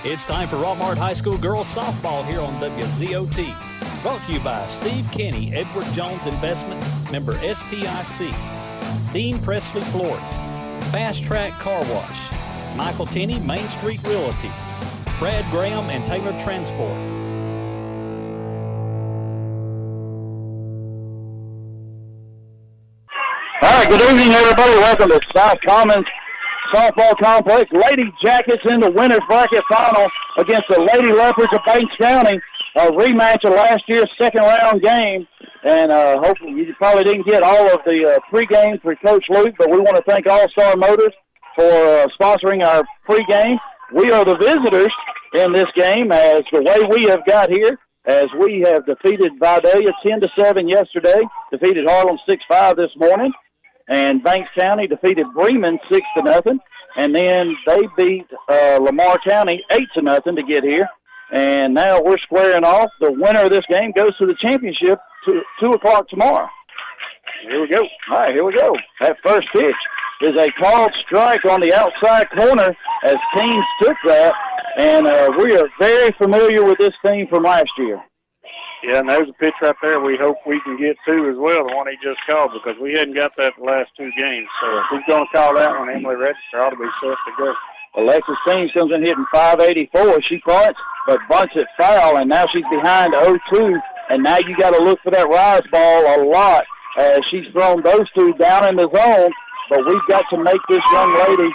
It's time for Rockmart High School girls softball here on WZOT. Brought to you by Steve Kenny, Edward Jones Investments, member SPIC, Dean Presley Florida, Fast Track Car Wash, Michael Tenney, Main Street Realty, Brad Graham, and Taylor Transport. All right, good evening, everybody. Welcome to South Commons Softball Complex. Lady Jackets in the winner's bracket final against the Lady Leopards of Banks County. A rematch of last year's second-round game. And hopefully you probably didn't get all of the pregame for Coach Luke, but we want to thank All-Star Motors for sponsoring our pregame. We are the visitors in this game, as the way we have got here, as we have defeated Vidalia 10-7 yesterday, defeated Harlem 6-5 this morning. And Banks County defeated Bremen 6-0, and then they beat Lamar County 8-0 to get here. And now we're squaring off. The winner of this game goes to the championship 2 o'clock tomorrow. Here we go. All right, here we go. That first pitch is a called strike on the outside corner as teams took that, and we are very familiar with this team from last year. Yeah, and there's a pitch right there we hope we can get to as well, the one he just called, because we hadn't got that the last 2 games. So if he's going to call that one, Emily Register ought to be set to go. Alexis Teams comes in hitting .584. She punts, but bunts it foul, and now she's behind 0-2. And now you got to look for that rise ball a lot as she's thrown those two down in the zone. But we've got to make this young lady,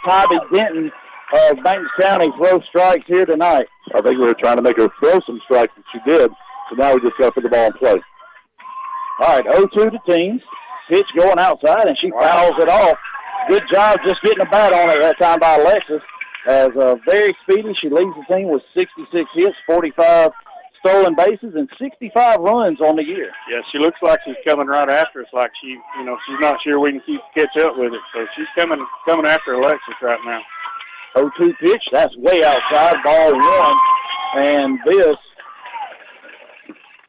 Tybee Denton of Banks County, throw strikes here tonight. I think we were trying to make her throw some strikes, and she did. So now we just got to put the ball in play. All right, 0-2 to Teams. Pitch going outside, and she fouls it off. Good job just getting a bat on it that time by Alexis. As very speedy, she leads the team with 66 hits, 45 stolen bases, and 65 runs on the year. Yeah, she looks like she's coming right after us, like she's not sure we can catch up with it. So she's coming after Alexis right now. 0-2 pitch, that's way outside, ball 1. And this,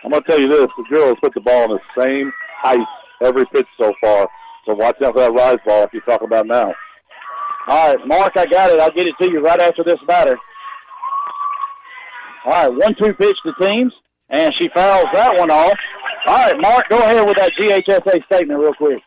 I'm going to tell you this, the girls put the ball in the same height every pitch so far. So watch out for that rise ball if you're talking about now. All right, Mark, I got it. I'll get it to you right after this batter. All right, 1-2 pitch to Teams, and she fouls that one off. All right, Mark, go ahead with that GHSA statement real quick.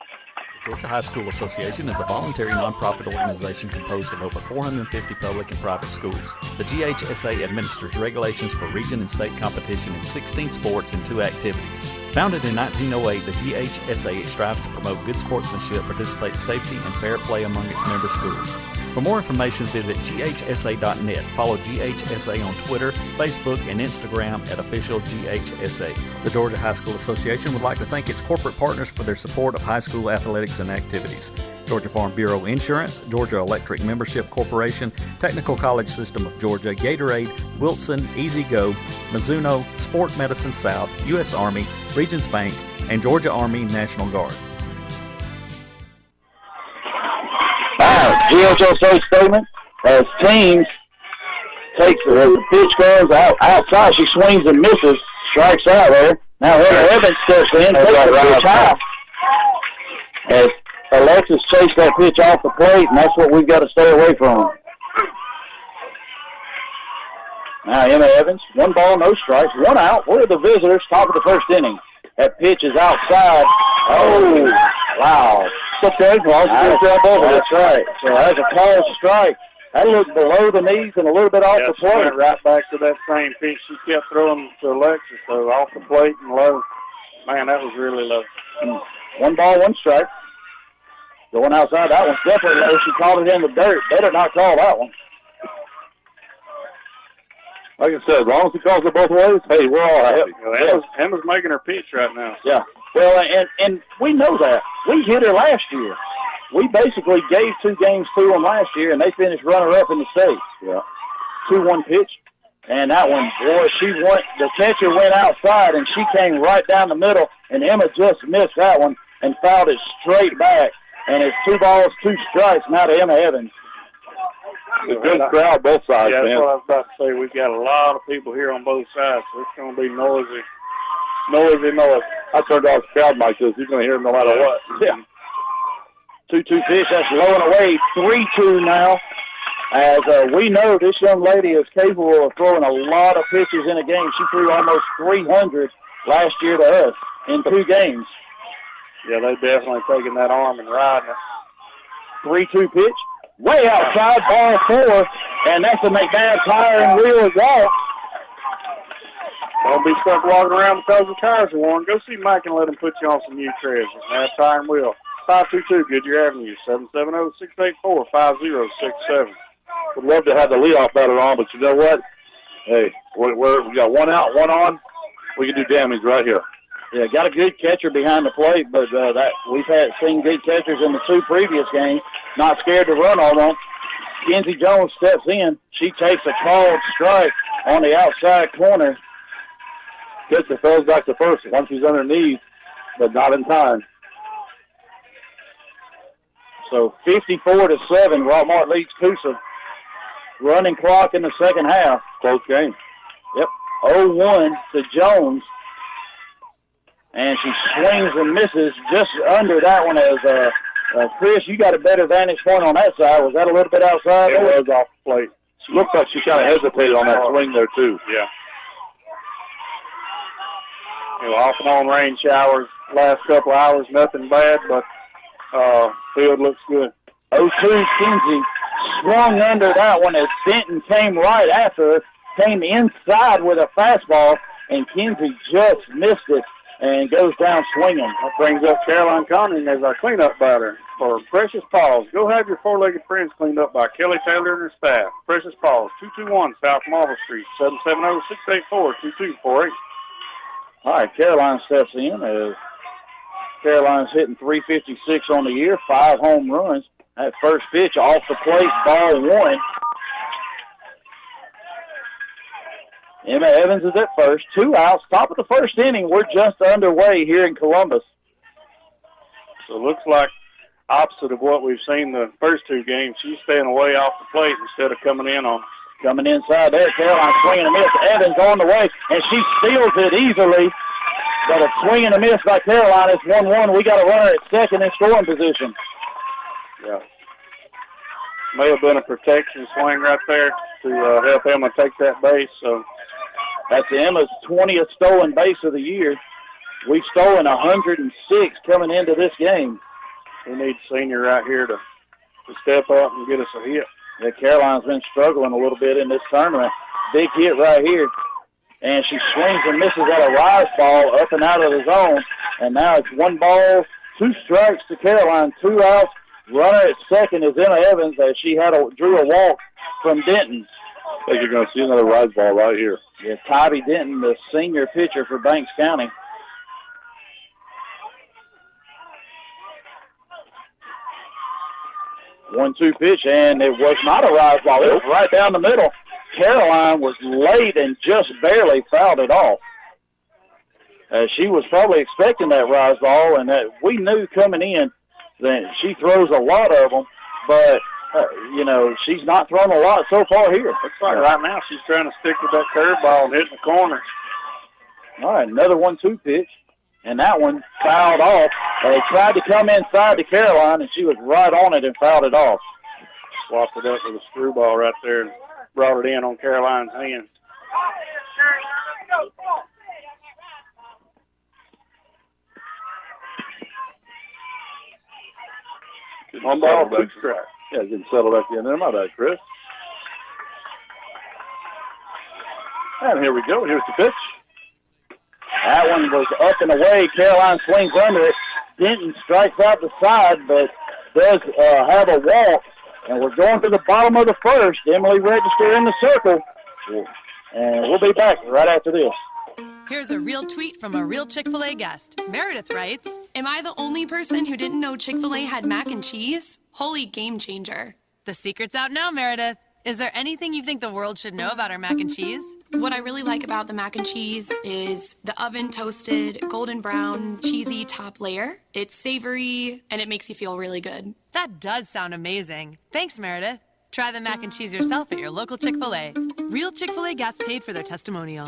The Georgia High School Association is a voluntary nonprofit organization composed of over 450 public and private schools. The GHSA administers regulations for region and state competition in 16 sports and 2 activities. Founded in 1908, the GHSA strives to promote good sportsmanship, participate safety, and fair play among its member schools. For more information, visit ghsa.net. Follow GHSA on Twitter, Facebook, and Instagram at official GHSA. The Georgia High School Association would like to thank its corporate partners for their support of high school athletics and activities. Georgia Farm Bureau Insurance, Georgia Electric Membership Corporation, Technical College System of Georgia, Gatorade, Wilson, Easy Go, Mizuno, Sport Medicine South, U.S. Army, Regions Bank, and Georgia Army National Guard. GHSA statement as Teams takes the pitch goes outside. She swings and misses, strikes out there. Now Heather Evans steps in, takes the pitch high. As Alexis chased that pitch off the plate, and that's what we've got to stay away from. Now Emma Evans, 1 ball, no strikes, 1 out. We're the visitors, top of the first inning. That pitch is outside. Oh, wow. Okay, that's right. So that's a called strike. That looked below the knees and a little bit off the plate. Went right back to that same pitch she kept throwing to Alexis, so off the plate and low. Man, that was really low. 1 ball, 1 strike. Going outside, that one's definitely low. She called it in the dirt. Better not call that one. Like I said, as long as he calls it both ways, hey, we're all happy. Emma's making her pitch right now. Yeah. Well, and we know that. We hit her last year. We basically gave 2 games to them last year, and they finished runner-up in the state. Yeah. 2-1 pitch. And that one, boy, the catcher went outside, and she came right down the middle, and Emma just missed that one and fouled it straight back. And it's 2 balls, 2 strikes now to Emma Evans. It's a good crowd, both sides, yeah, man. That's what I was about to say. We've got a lot of people here on both sides, so it's going to be noisy. I turned off the crowd mic because you're going to hear them no matter what. Yeah. 2-2 pitch, that's low and away. 3-2 now. as we know this young lady is capable of throwing a lot of pitches in a game. She threw almost 300 last year to us in 2 games. Yeah, they definitely taking that arm and riding it. 3-2 pitch. Way outside, ball 4, and that's a McNabb tire and wheel walk. Don't be stuck walking around because the tires are worn. Go see Mike and let him put you on some new treads. McNabb Tire and Wheel. 522 Goodyear Avenue, 770-684-5067. Would love to have the leadoff batter on, but you know what? Hey, we got 1 out, 1 on. We can do damage right here. Yeah, got a good catcher behind the plate, but that we've seen good catchers in the 2 previous games. Not scared to run on them. Kenzie Jones steps in. She takes a called strike on the outside corner. Gets it, throws back to first once he's underneath, but not in time. So 54-7, Rockmart leads Coosa. Running clock in the second half. Close game. Yep, 0-1 to Jones. And she swings and misses just under that one as Chris, you got a better vantage point on that side. Was that a little bit outside? It was off the plate. She looked like she kind of hesitated on that swing there, too. Yeah. Off and on rain showers last couple of hours, nothing bad, but field looks good. 0-2 Kinsey swung under that one as Denton came right after her, came inside with a fastball, and Kinsey just missed it and goes down swinging. That brings up Caroline Conning as our cleanup batter for Precious Paws. Go have your 4-legged friends cleaned up by Kelly Taylor and her staff. Precious Paws, 221 South Marble Street, 770-684-2248. All right, Caroline steps in as Caroline's hitting .356 on the year, 5 home runs. That first pitch off the plate, ball 1. Emma Evans is at first, 2 outs, top of the first inning. We're just underway here in Columbus. So it looks like opposite of what we've seen the first 2 games. She's staying away off the plate instead of coming in on. Coming inside there, Caroline swinging a miss. Evans on the way, and she steals it easily. But a swing and a miss by Caroline. It's 1-1. We got a runner at second in scoring position. Yeah. May have been a protection swing right there to help Emma take that base. So that's Emma's 20th stolen base of the year. We've stolen 106 coming into this game. We need senior right here to step up and get us a hit. Yeah, Caroline's been struggling a little bit in this tournament. Big hit right here. And she swings and misses at a rise ball up and out of the zone. And now it's 1 ball, 2 strikes to Caroline, 2 outs. Runner at second is Emma Evans as she drew a walk from Denton. I think you're going to see another rise ball right here. Yeah, Tybee Denton, the senior pitcher for Banks County. One-two pitch, and it was not a rise ball. It was right down the middle. Caroline was late and just barely fouled it off. She was probably expecting that rise ball, and that we knew coming in that she throws a lot of them, but, she's not thrown a lot so far here. Looks like right now she's trying to stick with that curveball and hitting the corner. All right, another 1-2 pitch, and that one fouled off. They tried to come inside to Caroline, and she was right on it and fouled it off. Swapped it up with a screwball right there and brought it in on Caroline's hand. One ball, 2 strikes. Yeah, getting settled back in there. My bad, Chris. And here we go. Here's the pitch. That one was up and away. Caroline swings under it. Denton strikes out the side, but does have a walk. And we're going to the bottom of the first. Emily Register in the circle. And we'll be back right after this. Here's a real tweet from a real Chick-fil-A guest. Meredith writes, "Am I the only person who didn't know Chick-fil-A had mac and cheese? Holy game changer." The secret's out now, Meredith. Is there anything you think the world should know about our mac and cheese? What I really like about the mac and cheese is the oven toasted, golden brown, cheesy top layer. It's savory, and it makes you feel really good. That does sound amazing. Thanks, Meredith. Try the mac and cheese yourself at your local Chick-fil-A. Real Chick-fil-A guests paid for their testimonial.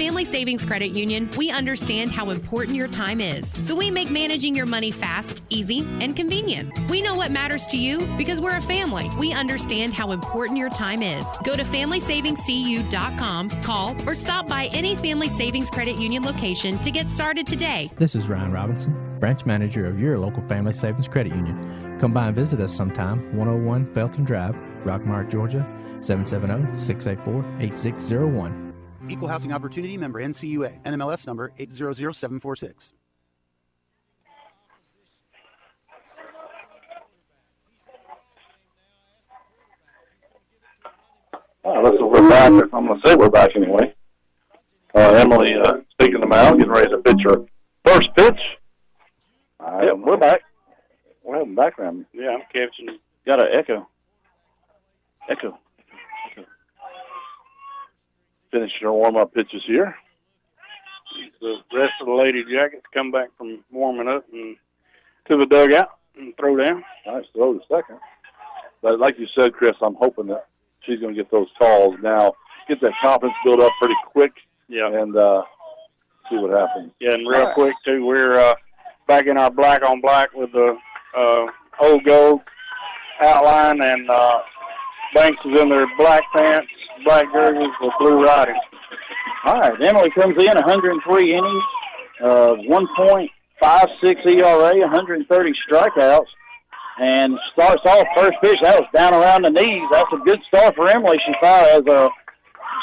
Family Savings Credit Union, we understand how important your time is. So we make managing your money fast, easy, and convenient. We know what matters to you because we're a family. We understand how important your time is. Go to FamilySavingsCU.com, call, or stop by any Family Savings Credit Union location to get started today. This is Ryan Robinson, branch manager of your local Family Savings Credit Union. Come by and visit us sometime, 101 Felton Drive, Rockmart, Georgia, 770-684-8601. Equal Housing Opportunity member NCUA, NMLS number 800746. Listen, we're back. I'm going to say we're back anyway. Emily speaking the mound, getting ready to pitch her first pitch. Yeah, we're back. We're having background. Yeah, I'm catching. Got an echo. Finishing our warm-up pitches here. The rest of the Lady Jackets come back from warming up and to the dugout and throw down. Nice throw to second. But like you said, Chris, I'm hoping that she's going to get those calls now, get that confidence built up pretty quick, and see what happens. Yeah, and real quick, too, we're back in our black on black with the old gold outline, and Banks is in their black pants, black jerseys with blue writing. All right, Emily comes in 103 innings, 1.56 ERA, 130 strikeouts, and starts off first pitch. That was down around the knees. That's a good start for Emily. She fouls as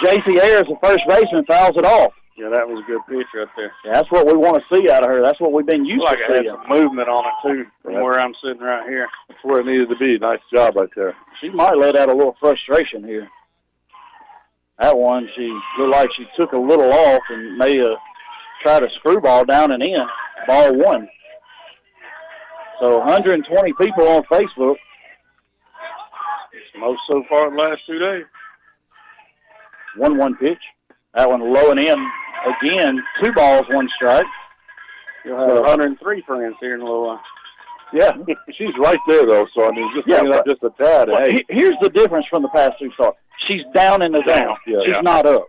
J.C. Ayers, the first baseman, fouls it off. Yeah, that was a good pitch right there. Yeah, that's what we want to see out of her. That's what we've been used to seeing. seeing. It had some movement on it, too, from where I'm sitting right here. That's where it needed to be. Nice job right there. She might let out a little frustration here. That one, she looked like she took a little off and may have tried a screwball down and in. Ball one. So 120 people on Facebook. It's the most so far the last 2 days. 1-1 pitch. That one low and in. Again, 2 balls, 1 strike. You'll have 103 friends here in a little while. Yeah, she's right there, though. So, I mean, just bringing up just a tad. Well, hey. Here's the difference from the past 2 starts. She's down in the zone. She's not up.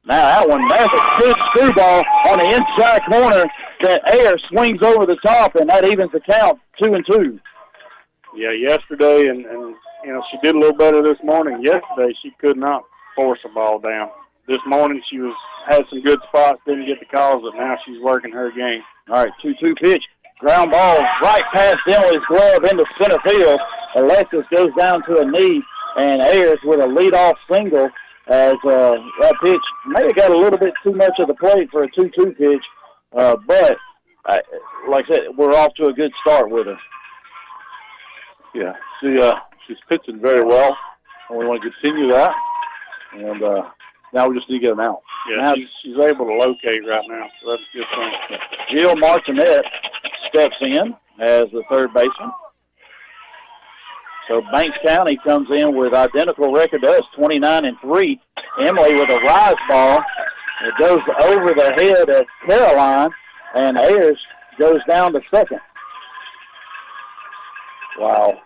Now that one, that's a good screwball on the inside corner that Ayers swings over the top, and that evens the count 2-2. Yeah, yesterday, and you know, she did a little better this morning. Yesterday, she could not force a ball down. This morning, she had some good spots, didn't get the calls, but now she's working her game. All right, 2-2 pitch. Ground ball right past Emily's glove into center field. Alexis goes down to a knee, and Ayers with a leadoff single as that pitch may have got a little bit too much of the plate for a 2-2 pitch, but like I said, we're off to a good start with her. Yeah, she's pitching very well, and we want to continue that. And now we just need to get them out. Yeah, now, she's able to locate right now, so that's a good thing. Jill Martinet steps in as the third baseman. So Banks County comes in with identical record to us, 29-3. Emily with a rise ball. It goes over the head of Caroline, and Ayers goes down to second. Wow.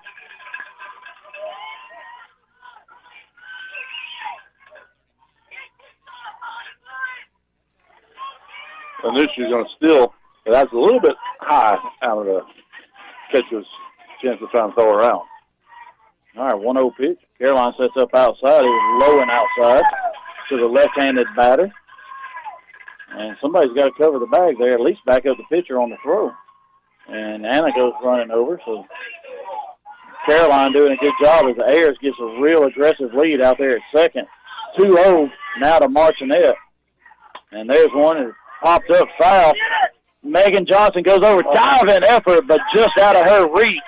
And this she's going to steal. That's a little bit high out of the catcher's chance to try and throw her out. All right, 1-0 pitch. Caroline sets up outside. It was low and outside to the left-handed batter. And somebody's got to cover the bag there, at least back up the pitcher on the throw. And Anna goes running over. So Caroline doing a good job as Ayers gets a real aggressive lead out there at second. 2-0 now to Martinet. And there's one that popped up foul. Megan Johnson goes over, diving effort, but just out of her reach.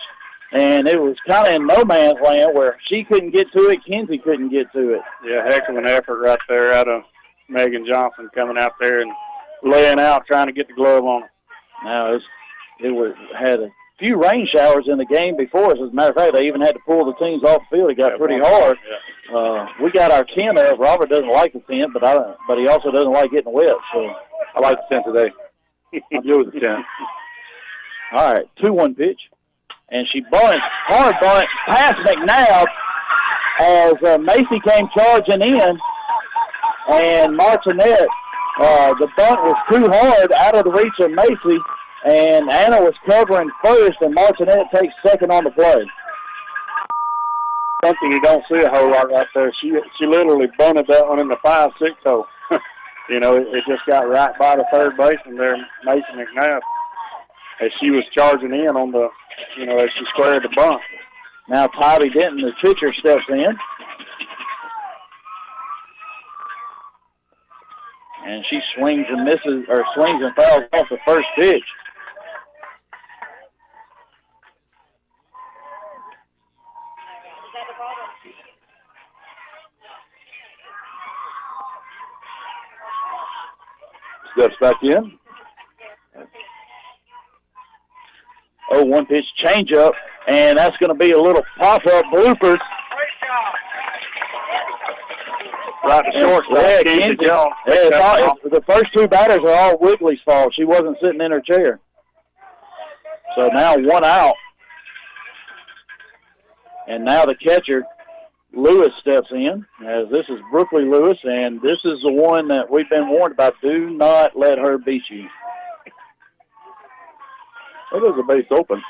And it was kind of in no man's land where she couldn't get to it, Kinsey couldn't get to it. Yeah, heck of an effort right there out of Megan Johnson coming out there and laying out, trying to get the glove on it. Now, had a few rain showers in the game before us. As a matter of fact, they even had to pull the teams off the field. It got pretty hard. Yeah. We got our tent up. Robert doesn't like the tent, but he also doesn't like getting wet. So I like the tent today. I'm good with the tent. All right, 2-1 pitch. And she bunts, hard bunt, past McNabb as Macy came charging in. And Martinet The bunt was too hard, out of the reach of Macy, and Anna was covering first, and Martinette takes second on the play. Something you don't see a whole lot right there. She literally bunted that one in the 5-6 hole. You know, it just got right by the third baseman there, Mason McNabb, as she was charging in on the, you know, as she squared the bunt. Now Tybee Denton, the pitcher, steps in. And she swings and misses, or swings and fouls off the first pitch. Steps back in. 0-1 pitch changeup, and that's going to be a little pop-up blooper. Right to shortstop. Yeah, Kenzie. The first two batters are all Wiggly's fault. She wasn't sitting in her chair. So now one out. And now the catcher, Lewis, steps in, as this is Brooklyn Lewis, and this is the one that we've been warned about. Do not let her beat you. That is a base open.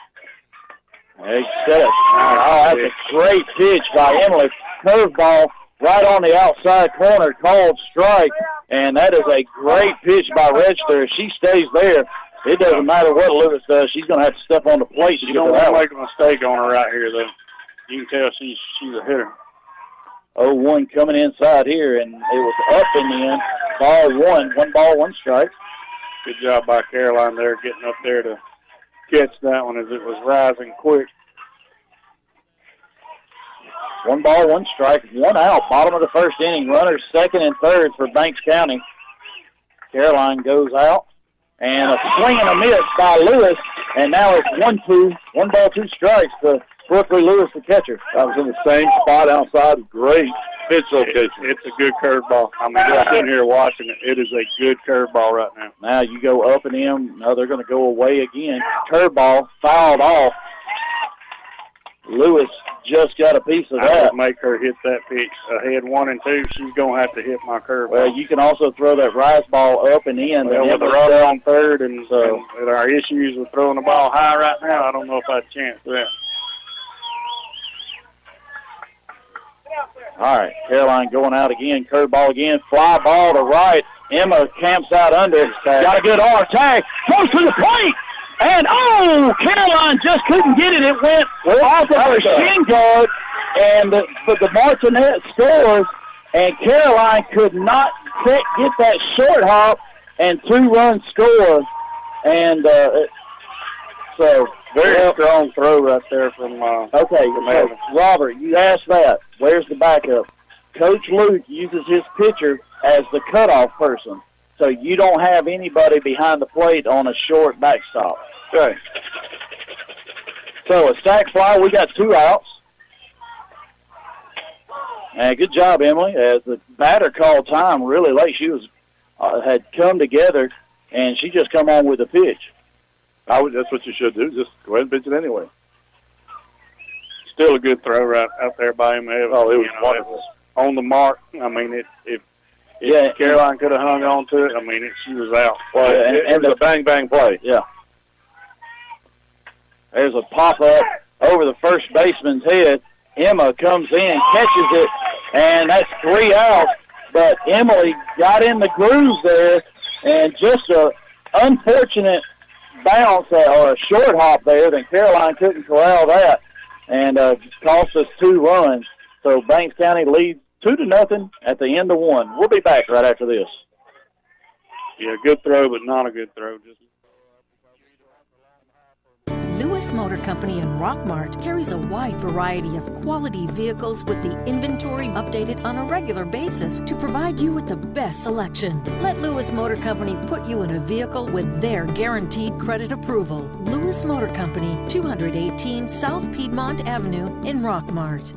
Except, oh, that's a great pitch by Emily. Curveball right on the outside corner, called strike, and that is a great pitch by Register. If she stays there, it doesn't matter what Lewis does. She's going to have to step on the plate. You don't want to make a mistake on her right here, though. You can tell she's a hitter. 0-1 coming inside here, and it was up in the end. Ball one. 1 ball, 1 strike. Good job by Caroline there, getting up there to catch that one as it was rising quick. 1 ball, 1 strike, 1 out. Bottom of the first inning. Runners second and third for Banks County. Caroline goes out. And a swing and a miss by Lewis. And now it's 1-2. 1 ball, 2 strikes to Brooklyn Lewis, the catcher. That was in the same spot outside. Great pitch location. It's a good curveball. I mean, I'm sitting here watching it. It is a good curveball right now. Now you go up and in. Now they're going to go away again. Curveball fouled off. Lewis just got a piece of that. I would make her hit that pitch ahead 1 and 2. She's going to have to hit my curveball. Well, you can also throw that rise ball up and in. Well, with the runner on third and our issues with throwing the ball high right now, I don't know if I had a chance for that. All right, Caroline going out again. Curveball again. Fly ball to right. Emma camps out under. Got a good arm tag. Goes to the plate. And, Caroline just couldn't get it. It went off of her shin guard. And the Martinette scores. And Caroline could not get that short hop and 2-run score. And so... Very strong throw right there from so Robert, you asked that. Where's the backup? Coach Luke uses his pitcher as the cutoff person, so you don't have anybody behind the plate on a short backstop. Okay. So a sac fly, we got 2 outs. And good job, Emily, as the batter called time really late. She was had come together, and she just come on with the pitch. That's what you should do. Just go ahead and pitch it anyway. Still a good throw right out there by him. It was wonderful. On the mark. I mean, if Caroline could have hung on to it, I mean, she was out. Well, it was a bang-bang play. Yeah. There's a pop-up over the first baseman's head. Emma comes in, catches it, and that's 3 outs. But Emily got in the groove there, and just a unfortunate bounce or a short hop there, then Caroline couldn't corral that and cost us 2 runs. So Banks County leads 2-0 at the end of 1. We'll be back right after this. Yeah, good throw, but not a good throw. Lewis Motor Company in Rockmart carries a wide variety of quality vehicles with the inventory updated on a regular basis to provide you with the best selection. Let Lewis Motor Company put you in a vehicle with their guaranteed credit approval. Lewis Motor Company, 218 South Piedmont Avenue in Rockmart.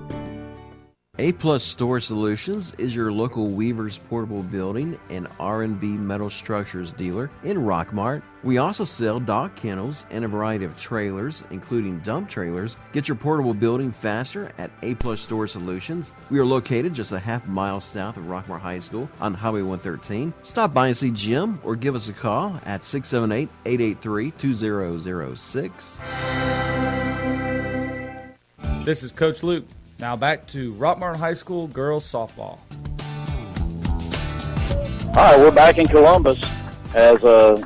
A-Plus Storage Solutions is your local Weaver's Portable Building and R&B Metal Structures dealer in Rockmart. We also sell dog kennels and a variety of trailers, including dump trailers. Get your portable building faster at A-Plus Storage Solutions. We are located just a half mile south of Rockmart High School on Highway 113. Stop by and see Jim or give us a call at 678-883-2006. This is Coach Luke. Now back to Rockmart High School girls softball. All right, we're back in Columbus as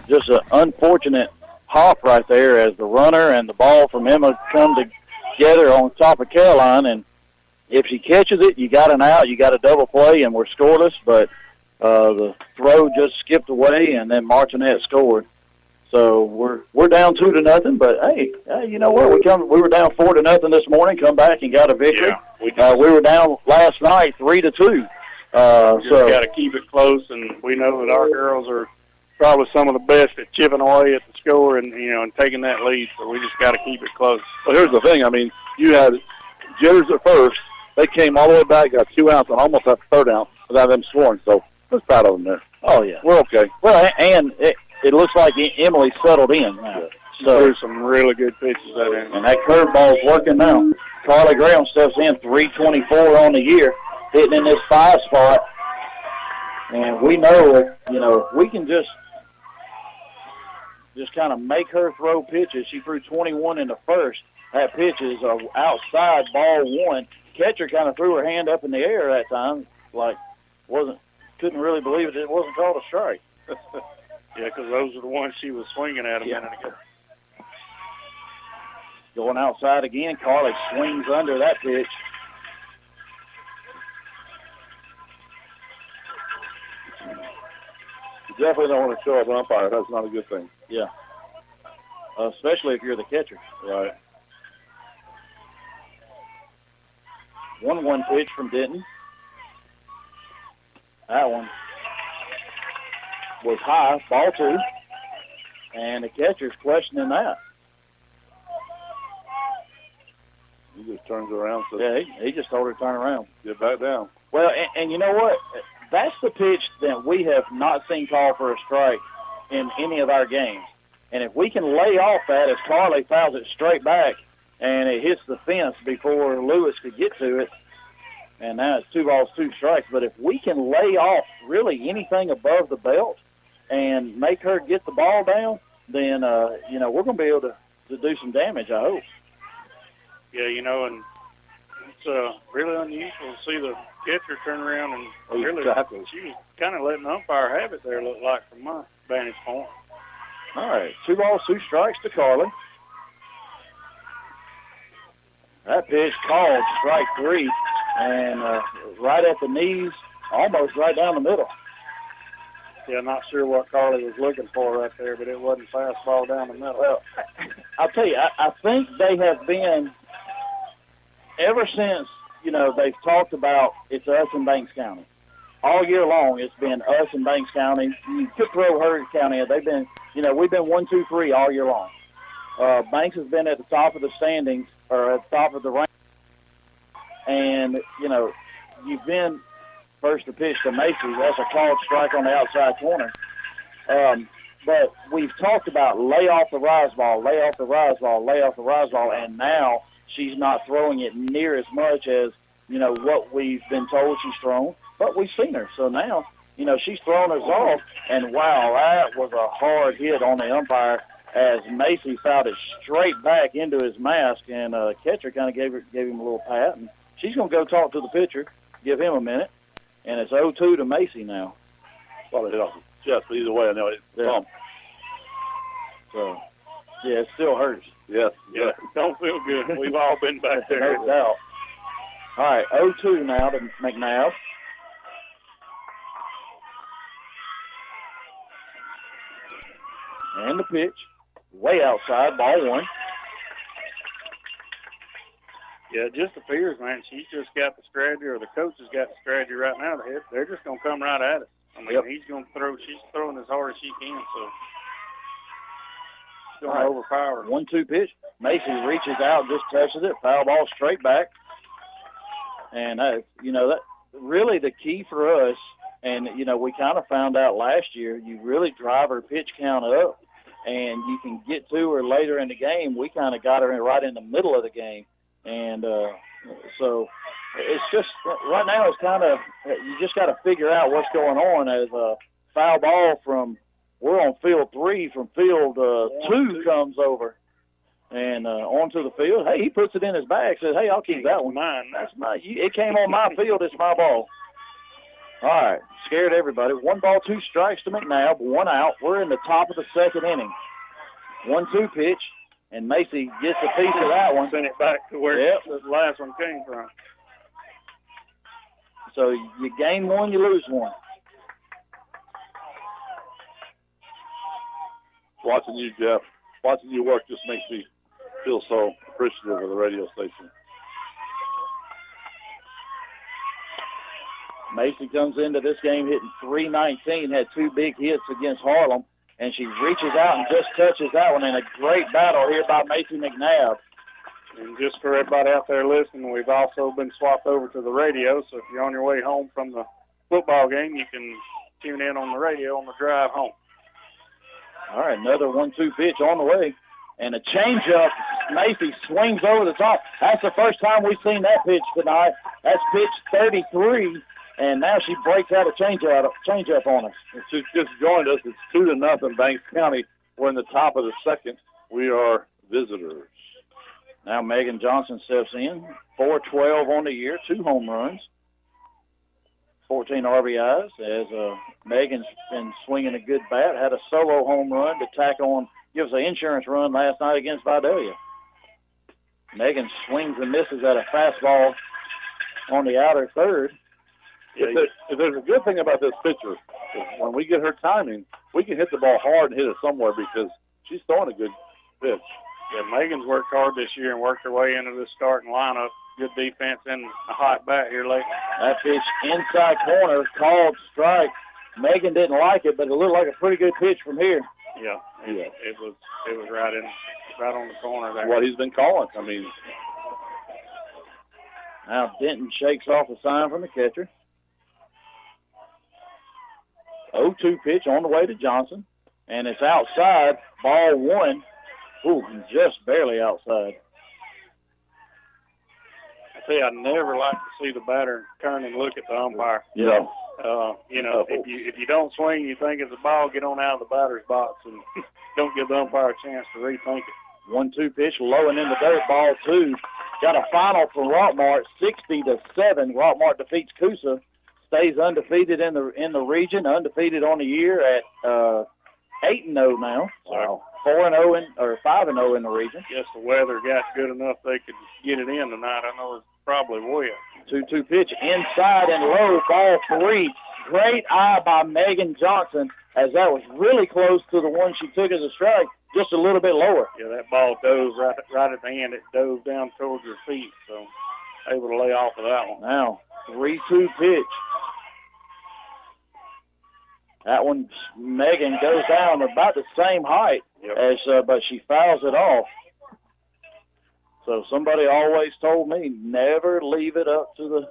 just an unfortunate hop right there as the runner and the ball from Emma come together on top of Caroline. And if she catches it, you got an out, you got a double play, and we're scoreless. But the throw just skipped away, and then Martinet scored. So we're down 2-0, but hey, you know what? We were down 4-0 this morning. Come back and got a victory. Yeah, we were down last night 3-2. We just got to keep it close, and we know that our girls are probably some of the best at chipping away at the score and and taking that lead. So we just got to keep it close. Well, here's the thing. I mean, you had jitters at first. They came all the way back, got 2 outs, and almost had the third out without them scoring. So let's proud of them there. Oh yeah, we're okay. Well, and it looks like Emily settled in now. She threw some really good pitches at him. And that curveball's working now. Carly Graham steps in 324 on the year, hitting in this 5 spot. And we know, we can just kind of make her throw pitches. She threw 21 in the first. That pitch is outside, ball 1. Catcher kind of threw her hand up in the air that time, couldn't really believe it wasn't called a strike. Yeah, because those are the ones she was swinging at a minute ago. Going outside again, Carly swings under that pitch. You definitely don't want to show up an umpire. That's not a good thing. Yeah. Especially if you're the catcher. Right. 1-1 pitch from Denton. That one was high, ball 2. And the catcher's questioning that. He just turns around. So yeah, he just told her to turn around. Get back down. Well, and you know what? That's the pitch that we have not seen called for a strike in any of our games. And if we can lay off that as Carly fouls it straight back and it hits the fence before Lewis could get to it, and now it's 2 balls, 2 strikes. But if we can lay off really anything above the belt and make her get the ball down, then, we're going to be able to do some damage, I hope. Yeah, and it's really unusual to see the catcher turn around and really she was kind of letting the umpire have it there, looked like, from my vantage point. All right, 2 balls, 2 strikes to Carly. That pitch called strike 3, and right at the knees, almost right down the middle. Yeah, not sure what Carly was looking for right there, but it wasn't fastball down the middle. Well, I'll tell you, I think they have been, ever since, they've talked about it's us in Banks County. All year long, it's been us in Banks County. You could throw Hurd County. They've been, we've been 1, 2, 3 all year long. Banks has been at the top of the standings, or at the top of the rank. And, you've been first to pitch to Macy. That's a called strike on the outside corner. But we've talked about lay off the rise ball, lay off the rise ball, lay off the rise ball, and now she's not throwing it near as much as, what we've been told she's thrown. But we've seen her. So now, she's throwing us off, and wow, that was a hard hit on the umpire as Macy fouled it straight back into his mask, and catcher kind of gave him a little pat. And she's going to go talk to the pitcher, give him a minute, and it's 0-2 to Macy now. Well, it hit off the chest, but either way, I know it's bumped. So, yeah, it still hurts. Yes. Yeah, don't feel good. We've all been back there. No doubt. All right, 0-2 now to McNabb. And the pitch, way outside, ball 1. Yeah, it just appears, man, she's just got the strategy, or the coach has got the strategy right now. They're just going to come right at us. I mean, he's going to throw. She's throwing as hard as she can, so she's going to overpower. 1-2 pitch. Macy reaches out, just touches it. Foul ball straight back. And, that really the key for us, and, we kind of found out last year, you really drive her pitch count up, and you can get to her later in the game. We kind of got her right in the middle of the game. And so it's just right now it's kind of you just got to figure out what's going on as a foul ball from we're on field 3 from field 2 comes over and onto the field. Hey, he puts it in his bag, says, hey, I'll keep that one. Mine. That's my. It came on my field. It's my ball. All right, scared everybody. 1 ball, 2 strikes to McNabb, 1 out. We're in the top of the 2nd inning. 1-2 pitch. And Macy gets a piece of that one. Send it back to where the last one came from. So you gain 1, you lose 1. Watching you, Jeff, watching you work just makes me feel so appreciative of the radio station. Macy comes into this game hitting .319, had 2 big hits against Harlem. And she reaches out and just touches that one in a great battle here by Macy McNabb. And just for everybody out there listening, we've also been swapped over to the radio, so if you're on your way home from the football game, you can tune in on the radio on the drive home. All right, another 1-2 pitch on the way. And a changeup. Macy swings over the top. That's the first time we've seen that pitch tonight. That's pitch 33. And now she breaks out a changeup on us. She just joined us. It's 2-0 Banks County. We're in the top of the 2nd. We are visitors. Now Megan Johnson steps in. 4-12 on the year, 2 home runs, 14 RBIs. As Megan's been swinging a good bat. Had a solo home run to tack on, give us an insurance run last night against Vidalia. Megan swings and misses at a fastball on the outer third. If there's a good thing about this pitcher, when we get her timing, we can hit the ball hard and hit it somewhere because she's throwing a good pitch. Yeah, Megan's worked hard this year and worked her way into this starting lineup. Good defense and a hot bat here lately. That pitch inside corner, called strike. Megan didn't like it, but it looked like a pretty good pitch from here. Yeah. It was right on the corner there. What he's been calling. I mean, now Denton shakes off a sign from the catcher. 0-2 pitch on the way to Johnson, and it's outside, ball 1. Ooh, just barely outside. I tell you, I never like to see the batter turn and look at the umpire. Yeah. If you don't swing, you think it's a ball, get on out of the batter's box and don't give the umpire a chance to rethink it. 1-2 pitch, low and in the dirt, ball 2. Got a final from Rockmart, 60-7. Rockmart defeats Coosa. Stays undefeated in the region, undefeated on the year at 8-0 now. Wow. 4-0 or 5-0 in the region. Guess the weather got good enough they could get it in tonight. I know it's probably wet. 2-2 pitch inside and low, ball 3. Great eye by Megan Johnson as that was really close to the one she took as a strike, just a little bit lower. Yeah, that ball dove right at the end. It dove down towards her feet, so able to lay off of that one. Now, 3-2 pitch. That one, Megan goes down about the same height as, but she fouls it off. So somebody always told me never leave it up to the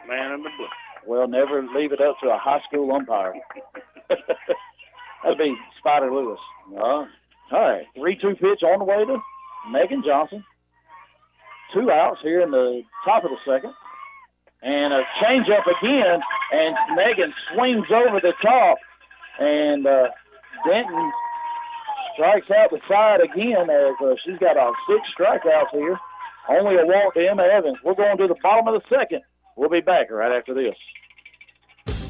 man in the blue. Well, never leave it up to a high school umpire. That'd be Spider Lewis. All right, 3-2 pitch on the way to Megan Johnson. 2 outs here in the top of the 2nd. And a changeup again, and Megan swings over the top, and Denton strikes out the side again as she's got 6 strikeouts here. Only a walk to Emma Evans. We're going to the bottom of the 2nd. We'll be back right after this.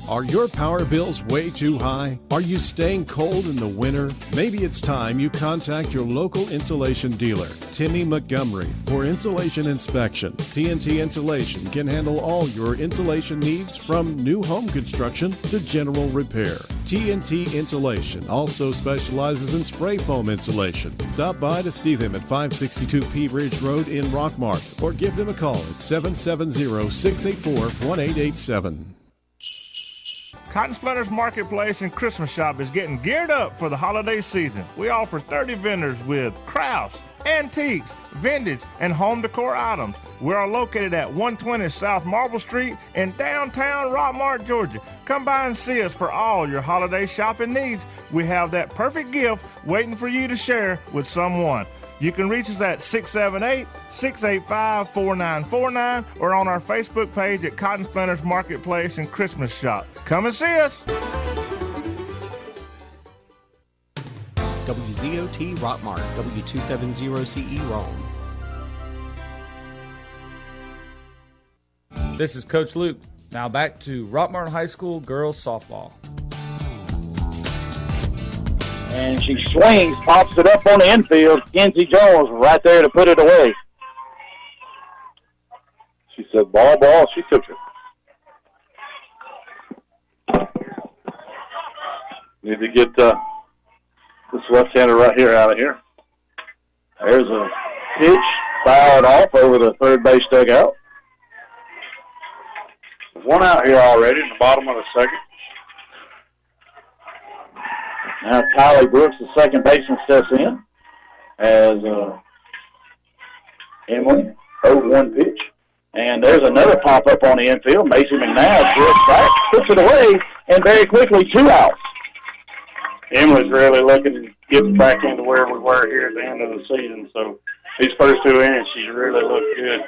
Are your power bills way too high? Are you staying cold in the winter? Maybe it's time you contact your local insulation dealer, Timmy Montgomery, for insulation inspection. TNT Insulation can handle all your insulation needs from new home construction to general repair. TNT Insulation also specializes in spray foam insulation. Stop by to see them at 562 P Ridge Road in Rockmart or give them a call at 770-684-1887. Cotton Splinters Marketplace and Christmas Shop is getting geared up for the holiday season. We offer 30 vendors with Kraus, antiques, vintage, and home decor items. We are located at 120 South Marble Street in downtown Rockmart, Georgia. Come by and see us for all your holiday shopping needs. We have that perfect gift waiting for you to share with someone. You can reach us at 678-685-4949 or on our Facebook page at Cotton Splinters Marketplace and Christmas Shop. Come and see us. WZOT Rockmart, W270CE Rome. This is Coach Luke. Now back to Rockmart High School girls softball. And she swings, pops it up on the infield. Kenzie Jones right there to put it away. She said, ball, ball. She took it. Need to get this left-hander right here out of here. There's a pitch fouled off over the third base dugout. There's one out here already in the bottom of the second. Now Kylie Brooks, the second baseman, steps in as Emily 0-1 pitch. And there's another pop-up on the infield. Macy McNabb gets back, puts it away, and very quickly 2 outs. Emily's really looking to get back into where we were here at the end of the season. So these first 2 innings, she's really looked good.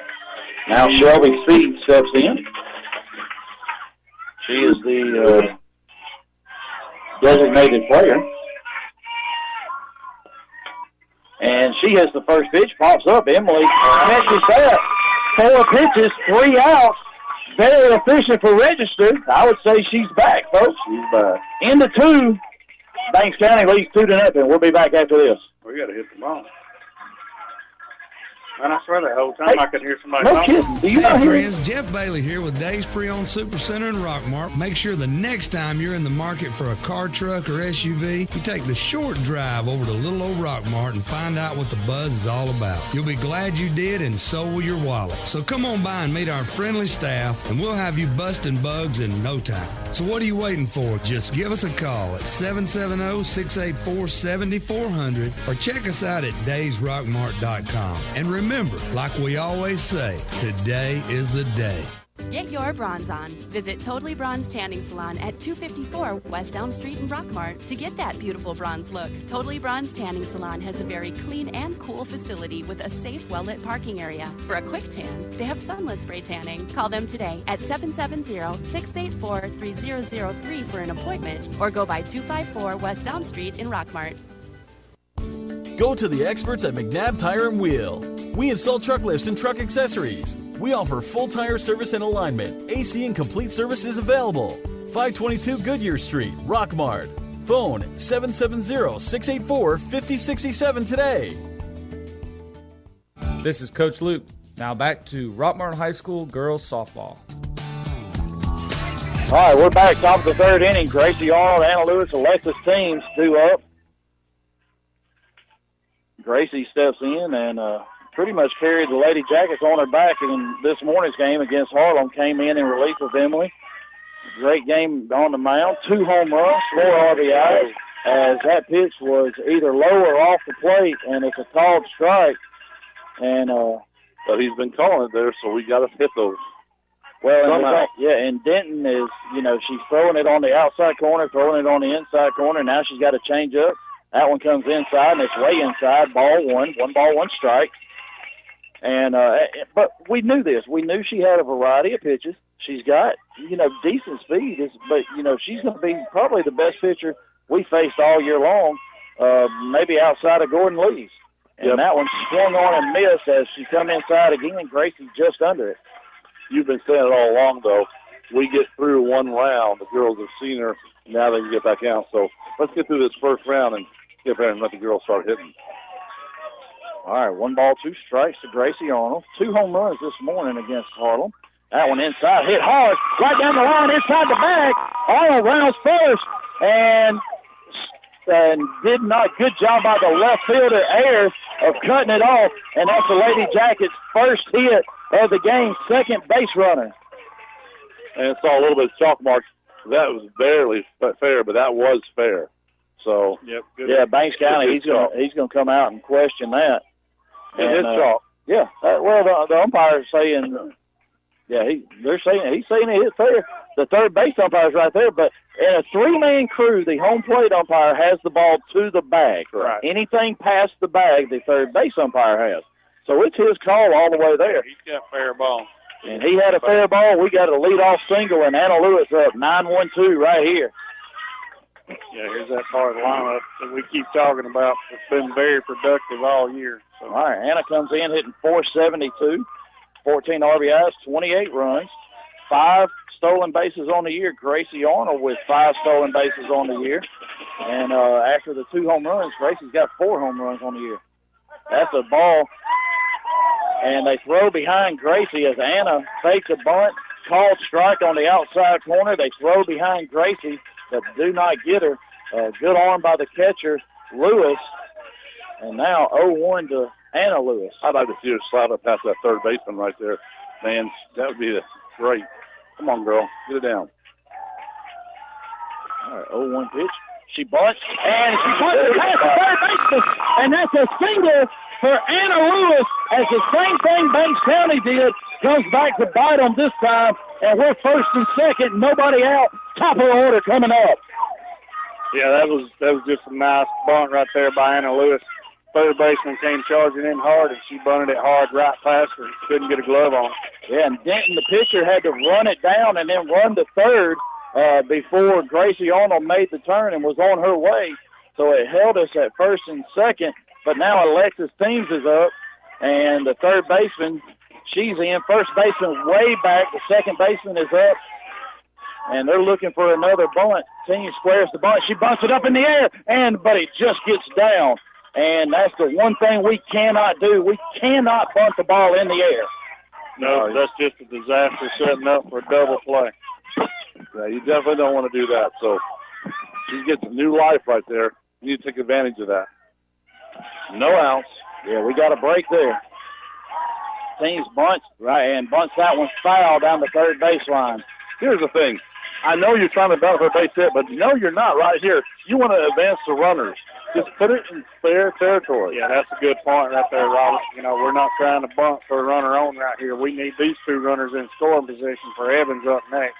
Now Shelby Speed steps in. She is the designated player. And she has the first pitch, pops up. Emily catches that. 4 pitches, 3 outs. Very efficient for Register. I would say she's back, folks. She's back. Into 2. Banks County leads 2-0. We'll be back after this. We got to hit the ball. And I swear the whole time I could hear somebody No talking. kidding. Do you not hear friends, Jeff Bailey here with Dave's Pre-Owned Super Center in Rockmart. Make sure the next time you're in the market for a car, truck, or SUV, you take the short drive over to little old Rockmart and find out what the buzz is all about. You'll be glad you did, and so will your wallet. So come on by and meet our friendly staff, and we'll have you busting bugs in no time. So what are you waiting for? Just give us a call at 770-684-7400 or check us out at daysrockmart.com. And remember, like we always say, today is the day. Get your bronze on. Visit Totally Bronze Tanning Salon at 254 West Elm Street in Rockmart to get that beautiful bronze look. Totally Bronze Tanning Salon has a very clean and cool facility with a safe, well-lit parking area. For a quick tan, they have sunless spray tanning. Call them today at 770-684-3003 for an appointment or go by 254 West Elm Street in Rockmart. Go to the experts at McNabb Tire and Wheel. We install truck lifts and truck accessories. We offer full tire service and alignment. AC and complete service is available. 522 Goodyear Street, Rockmart. Phone 770-684-5067 today. This is Coach Luke. Now back to Rockmart High School girls softball. All right, we're back. Top of the third inning. Gracie Arnold, Anna Lewis, Alexis teams 2 up. Gracie steps in and pretty much carried the Lady Jackets on her back in this morning's game against Harlem. Came in relief of Emily. Great game on the mound. 2 home runs, 4 RBIs, as that pitch was either low or off the plate, and it's a called strike. And but he's been calling it there, so we got to hit those. Well, and Denton is, she's throwing it on the outside corner, throwing it on the inside corner. Now she's got to change up. That one comes inside, and it's way inside. Ball 1. 1 ball, 1 strike. And but we knew this. We knew she had a variety of pitches. She's got, decent speed. But she's going to be probably the best pitcher we faced all year long, maybe outside of Gordon Lee's. And that one swung on and missed as she come inside again. Gracie just under it. You've been saying it all along, though. We get through 1 round. The girls have seen her. Now they can get back out. So let's get through this first round and get there and let the girls start hitting. All right, 1 ball, 2 strikes to Gracie Arnold. 2 home runs this morning against Harlem. That one inside, hit hard, right down the line, inside the bag. Arnold rounds first, and did not. Good job by the left fielder, Ayers, of cutting it off, and that's the Lady Jackets' first hit of the game, second base runner. And saw a little bit of chalk marks. That was barely fair, but that was fair. So good. Yeah, Banks County, he's gonna come out and question that. It is chalk. Yeah. Well, the umpire's saying, they're saying he's saying it hit fair. The third base umpire's right there, but in a three-man crew, the home plate umpire has the ball to the bag. Right. Anything past the bag, the third base umpire has. So it's his call all the way there. He's got fair ball. And he had a fair ball. We got a leadoff single, and Anna Lewis up 9-1-2 right here. Yeah, here's that part of the lineup that we keep talking about. It's been very productive all year. So. All right, Anna comes in hitting .472, 14 RBIs, 28 runs, 5 stolen bases on the year. Gracie Arnold with 5 stolen bases on the year. And after the 2 home runs, Gracie's got 4 home runs on the year. That's a ball. And they throw behind Gracie as Anna fakes a bunt, called strike on the outside corner. They throw behind Gracie, but do not get her. Good arm by the catcher, Lewis. And now 0-1 to Anna Lewis. I'd like to see her slide up past that third baseman right there. Man, that would be great. Come on, girl. Get it down. All right, 0-1 pitch. She bunts, and she bunts it past the third baseman. And that's a single for Anna Lewis as the same thing Banks County did comes back to bite them this time. And we're first and second, nobody out. Top of the order coming up. Yeah, that was just a nice bunt right there by Anna Lewis. Third baseman came charging in hard, and she bunted it hard right past her. Couldn't get a glove on. Yeah, and Denton, the pitcher, had to run it down and then run to third before Gracie Arnold made the turn and was on her way. So it held us at first and second. But now Alexis Teams is up, and the third baseman, she's in. First baseman way back. The second baseman is up, and they're looking for another bunt. Teams squares the bunt. She bunts it up in the air, but it just gets down. And that's the one thing we cannot do. We cannot bunt the ball in the air. No, that's just a disaster setting up for a double play. Yeah, you definitely don't want to do that. So she gets a new life right there. You need to take advantage of that. No outs. Yeah, we got a break there. Teams bunts, right, and bunts that one foul down the third baseline. Here's the thing. I know you're trying to battle for a base hit, but no, you're not right here. You want to advance the runners. Just put it in fair territory. Yeah, that's a good point right there, Robert. You know, we're not trying to bunt for a runner on right here. We need these 2 runners in scoring position for Evans up next.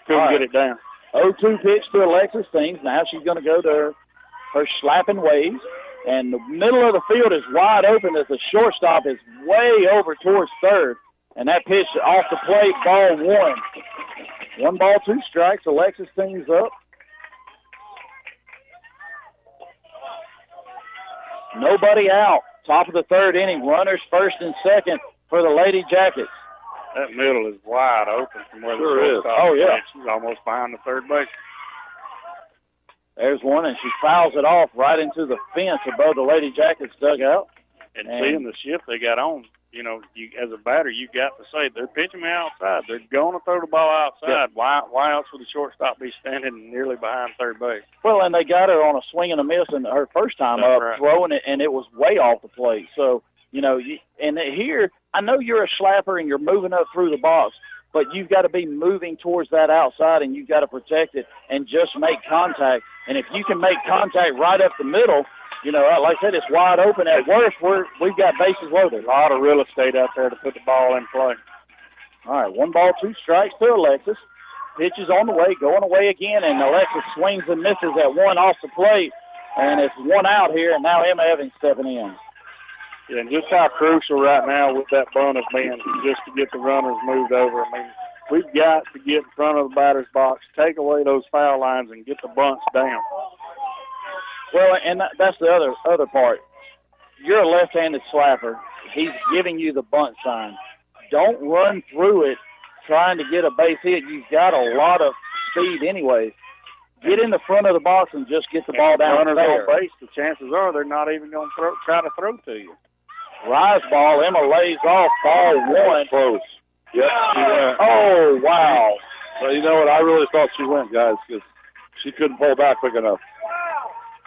Couldn't get it down. 0-2 pitch to Alexis Teams. Now she's going to go to her slapping ways. And the middle of the field is wide open as the shortstop is way over towards third. And that pitch off the plate, ball 1. 1 ball, 2 strikes. Alexis Teams up. Nobody out. Top of the third inning. Runners first and second for the Lady Jackets. That middle is wide open from where the shortstop is. Oh, yeah. She's almost behind the third base. There's one, and she fouls it off right into the fence above the Lady Jackets dugout. And seeing the shift they got on, you know, you as a batter, you got to say they're pitching me outside. They're going to throw the ball outside. Yeah. Why else would the shortstop be standing nearly behind third base? Well, and they got her on a swing and a miss in her first time That's up, right. throwing it, and it was way off the plate. So, you know, and here, I know you're a slapper and you're moving up through the box, but you've got to be moving towards that outside, and you've got to protect it and just make contact. And if you can make contact right up the middle, you know, like I said, it's wide open. At worst, we've got bases loaded. A lot of real estate out there to put the ball in play. All right, 1 ball, 2 strikes to Alexis. Pitch is on the way, going away again, and Alexis swings and misses at 1 off the plate. And it's 1 out here, and now Emma Evans stepping in. Yeah, and just how crucial right now with that bunt has been just to get the runners moved over. I mean, we've got to get in front of the batter's box, take away those foul lines, and get the bunts down. Well, and that's the other part. You're a left-handed slapper. He's giving you the bunt sign. Don't run through it trying to get a base hit. You've got a lot of speed anyway. Get in the front of the box and just get the ball down runners there. on base, the chances are they're not even going to try to throw to you. Rise ball. Emma lays off ball 1. Close. Yep, she went. Oh, wow. Well, you know what? I really thought she went, guys, because she couldn't pull back quick enough.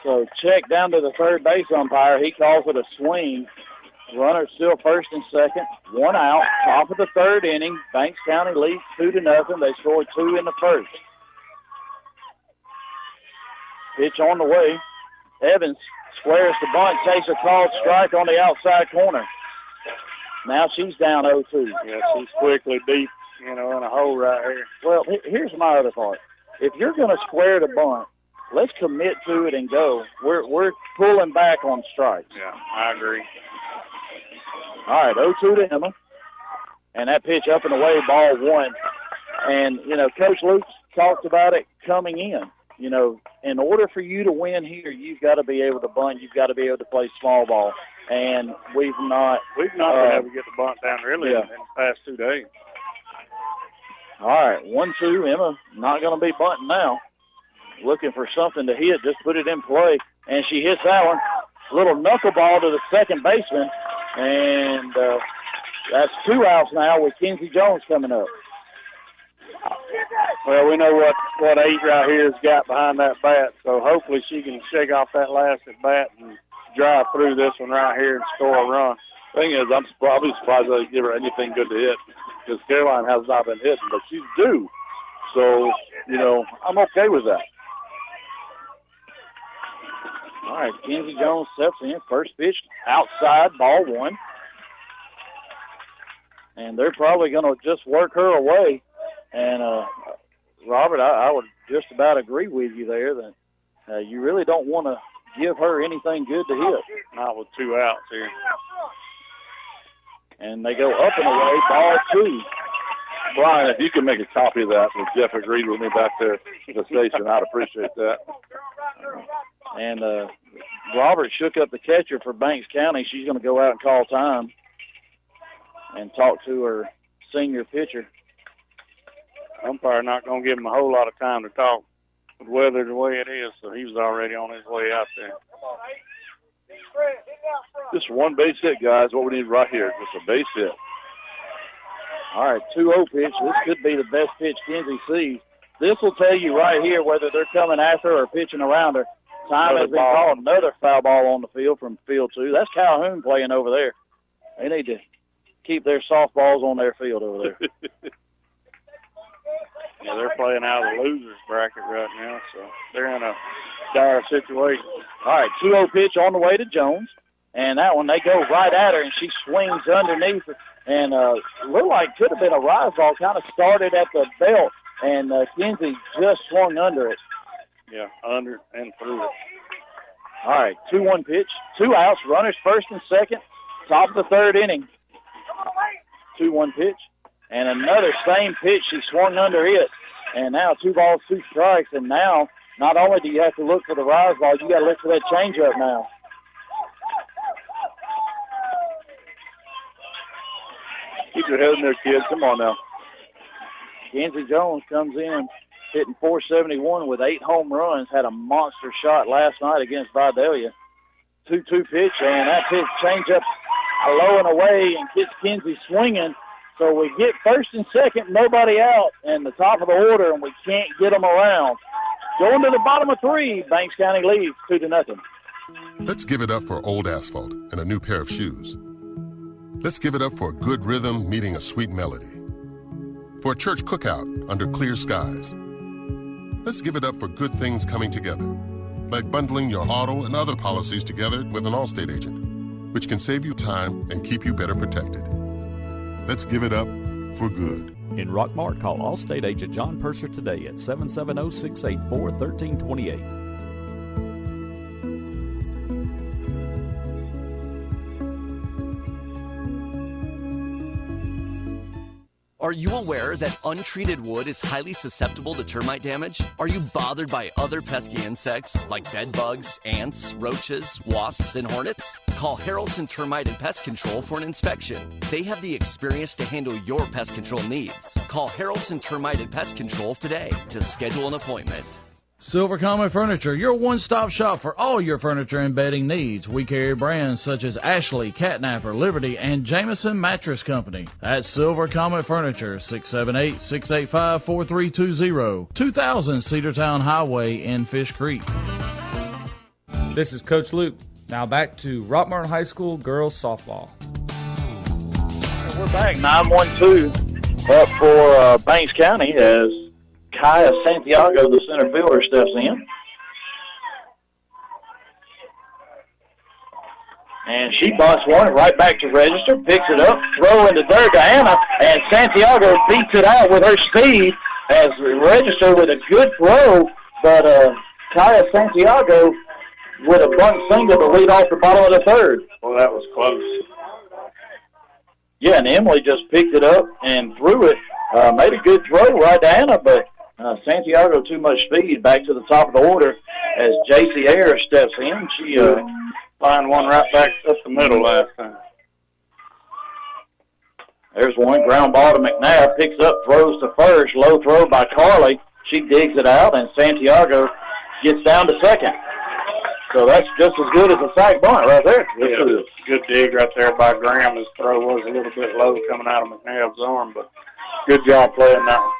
So check down to the third base umpire. He calls it a swing. Runner still first and second. 1 out. Top of the third inning. Banks County leads 2-0. They scored 2 in the first. Pitch on the way. Evans Squares the bunt, takes a called strike on the outside corner. Now she's down 0-2. Yeah, she's quickly deep, in a hole right here. Well, here's my other part. If you're going to square the bunt, let's commit to it and go. We're pulling back on strikes. Yeah, I agree. All right, 0-2 to Emma. And that pitch up and away, ball 1. And, Coach Luke talked about it coming in. In order for you to win here, you've got to be able to bunt. You've got to be able to play small ball. And we've not been able to get the bunt down really in the past 2 days. All right, 1-2. Emma not going to be bunting now. Looking for something to hit, just put it in play. And she hits that one. Little knuckleball to the second baseman. And that's 2 outs now with Kenzie Jones coming up. Well, we know what 8 right here has got behind that bat, so hopefully she can shake off that last at bat and drive through this one right here and score a run. Thing is, I'm probably surprised they give her anything good to hit because Caroline has not been hitting, but she's due. So, I'm okay with that. All right, Kenzie Jones steps in. First pitch outside, ball 1. And they're probably going to just work her away. And, Robert, I would just about agree with you there that you really don't want to give her anything good to hit. Not with 2 outs here. And they go up and away, ball 2. Brian, if you can make a copy of that, if Jeff agreed with me back there at the station, I'd appreciate that. And Robert shook up the catcher for Banks County. She's going to go out and call time and talk to her senior pitcher. Umpire not going to give him a whole lot of time to talk with weather the way it is, so he was already on his way out there. Just one base hit, guys, what we need right here, just a base hit. All right, 2-0 pitch. This could be the best pitch Kenzie sees. This will tell you right here whether they're coming after her or pitching around her. Time has been called. Another foul ball on the field from field 2. That's Calhoun playing over there. They need to keep their softballs on their field over there. Yeah, they're playing out of the losers bracket right now, so they're in a dire situation. All right, 2-0 pitch on the way to Jones. And that one, they go right at her, and she swings underneath it. And looked like could have been a rise ball, kind of started at the belt, and Kenzie just swung under it. Yeah, under and through it. All right, 2-1 pitch. 2 outs, runners first and second, top of the 3rd inning. 2-1 pitch. And another same pitch, she swung under it. And now 2 balls, 2 strikes. And now, not only do you have to look for the rise ball, you got to look for that changeup now. Keep your head in there, kids. Come on now. Kenzie Jones comes in hitting .471 with 8 home runs. Had a monster shot last night against Vidalia. 2-2 pitch, and that pitch changeup low and away and gets Kenzie swinging. So we get first and second, nobody out, and the top of the order, and we can't get them around. Going to the bottom of 3, Banks County leads 2-0. Let's give it up for old asphalt and a new pair of shoes. Let's give it up for a good rhythm meeting a sweet melody. For a church cookout under clear skies. Let's give it up for good things coming together, like bundling your auto and other policies together with an Allstate agent, which can save you time and keep you better protected. Let's give it up for good. In Rockmart, call Allstate agent John Purser today at 770-684-1328. Are you aware that untreated wood is highly susceptible to termite damage? Are you bothered by other pesky insects like bed bugs, ants, roaches, wasps, and hornets? Call Harrelson Termite and Pest Control for an inspection. They have the experience to handle your pest control needs. Call Harrelson Termite and Pest Control today to schedule an appointment. Silver Comet Furniture, your one-stop shop for all your furniture and bedding needs. We carry brands such as Ashley, Catnapper, Liberty, and Jameson Mattress Company. At Silver Comet Furniture, 678-685-4320, 2000 Cedartown Highway in Fish Creek. This is Coach Luke. Now back to Rockmart High School girls softball. We're back, 9-1-2 up for Banks County as Kaya Santiago, the center fielder, steps in. And she bunts one right back to register, picks it up, throw into third to Anna, and Santiago beats it out with her speed as register with a good throw, but Kaya Santiago with a bunt single to lead off the bottom of the third. Well, that was close. Yeah, and Emily just picked it up and threw it. Made a good throw right to Anna, but Santiago too much speed back to the top of the order as J.C. Ayers steps in. She find one right back up the middle last time. There's one ground ball to McNabb, picks up, throws to first. Low throw by Carly. She digs it out, and Santiago gets down to second. So that's just as good as a sack bunt right there. Yeah, good dig right there by Graham. His throw was a little bit low coming out of McNabb's arm, but good job playing that one.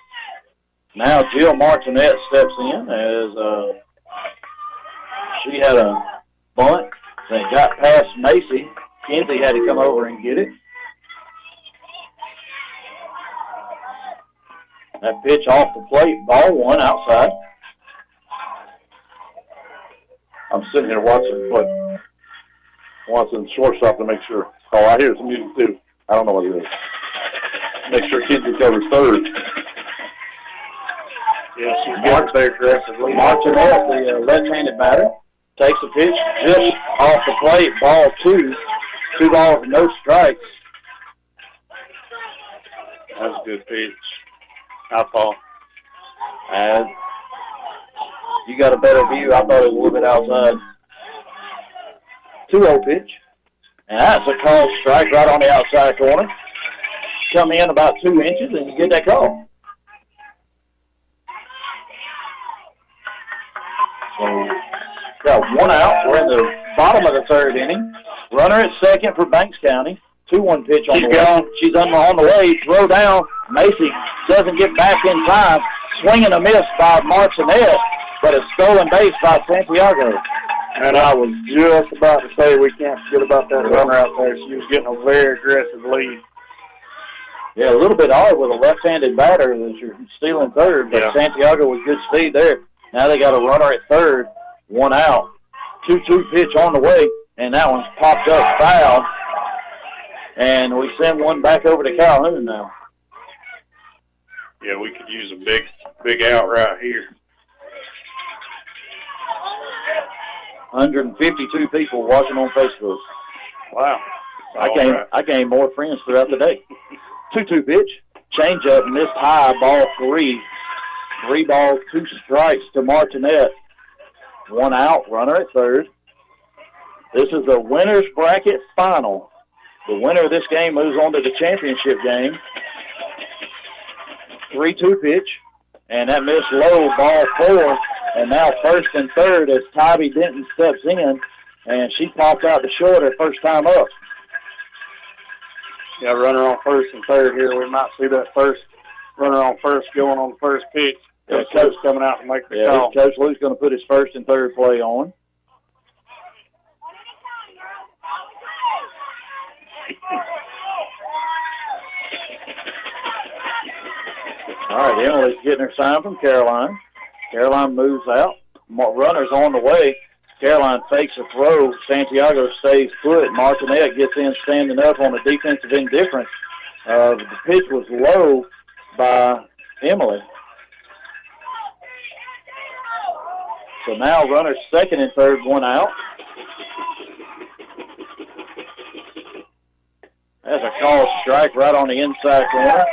Now Jill Martinet steps in as she had a bunt that got past Macy. Kenzie had to come over and get it. That pitch off the plate, ball one outside. I'm sitting here watching the shortstop to make sure. Oh, I hear some music too. I don't know what it is. Make sure Kenzie covers third. Yeah, she's getting there aggressively. Martinet, the left-handed batter, takes the pitch just off the plate, ball two. 2 balls, no strikes. That's a good pitch. Outlaw. And you got a better view. I thought it was a little bit outside. 2-0 pitch. And that's a called strike right on the outside corner. Come in about 2 inches and you get that call. So got 1 out. We're in the bottom of the third inning. Runner at second for Banks County. 2-1 pitch on the way. She's on the way. Throw down. Macy doesn't get back in time. Swing and a miss by Martinet, but a stolen base by Santiago. And I was just about to say we can't forget about that runner out there. She was getting a very aggressive lead. Yeah, a little bit odd with a left-handed batter that you're stealing third, but Santiago with good speed there. Now they got a runner at third, 1 out. 2-2 pitch on the way, and that one's popped up foul. And we send one back over to Calhoun now. Yeah, we could use a big out right here. 152 people watching on Facebook. Wow. I gained more friends throughout the day. 2-2 pitch. Change up, missed high, ball 3. 3 balls, 2 strikes to Martinet. 1 out, runner at third. This is the winner's bracket final. The winner of this game moves on to the championship game. 3-2 pitch, and that missed low, ball 4. And now first and third as Tybee Denton steps in, and she popped out to short her first time up. Yeah, runner on first and third here. We might see that first runner on first going on the first pitch. Coach coming out to make the call. Coach Lou's going to put his first and third play on. All right, Emily's getting her sign from Caroline. Caroline moves out. Runner's on the way. Caroline fakes a throw. Santiago stays put. Martinet gets in standing up on a defensive indifference. The pitch was low by Emily. So now runners second and third, 1 out. That's a called strike right on the inside corner.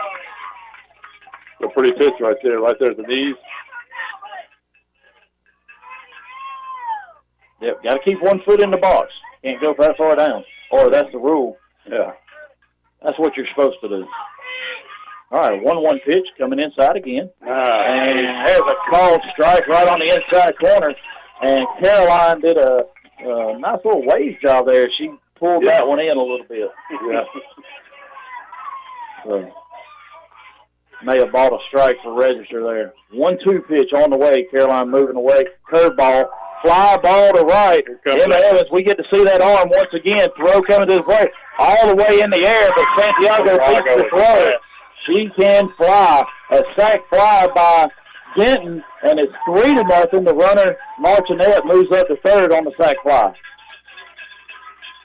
A pretty pitch right there at the knees. Yep, got to keep 1 foot in the box. Can't go that far down, or that's the rule. Yeah. That's what you're supposed to do. All right, 1-1 pitch coming inside again. And there's a called strike right on the inside corner. And Caroline did a nice little wave job there. She pulled that one in a little bit. Yeah. So, may have bought a strike for register there. 1-2 pitch on the way. Caroline moving away. Curveball. Fly ball to right. Emma Evans, we get to see that arm once again. Throw coming to the plate. All the way in the air, but Santiago beats the throw. She can fly. A sack fly by Denton, and it's 3-0. The runner, Martinet, moves up to third on the sack fly.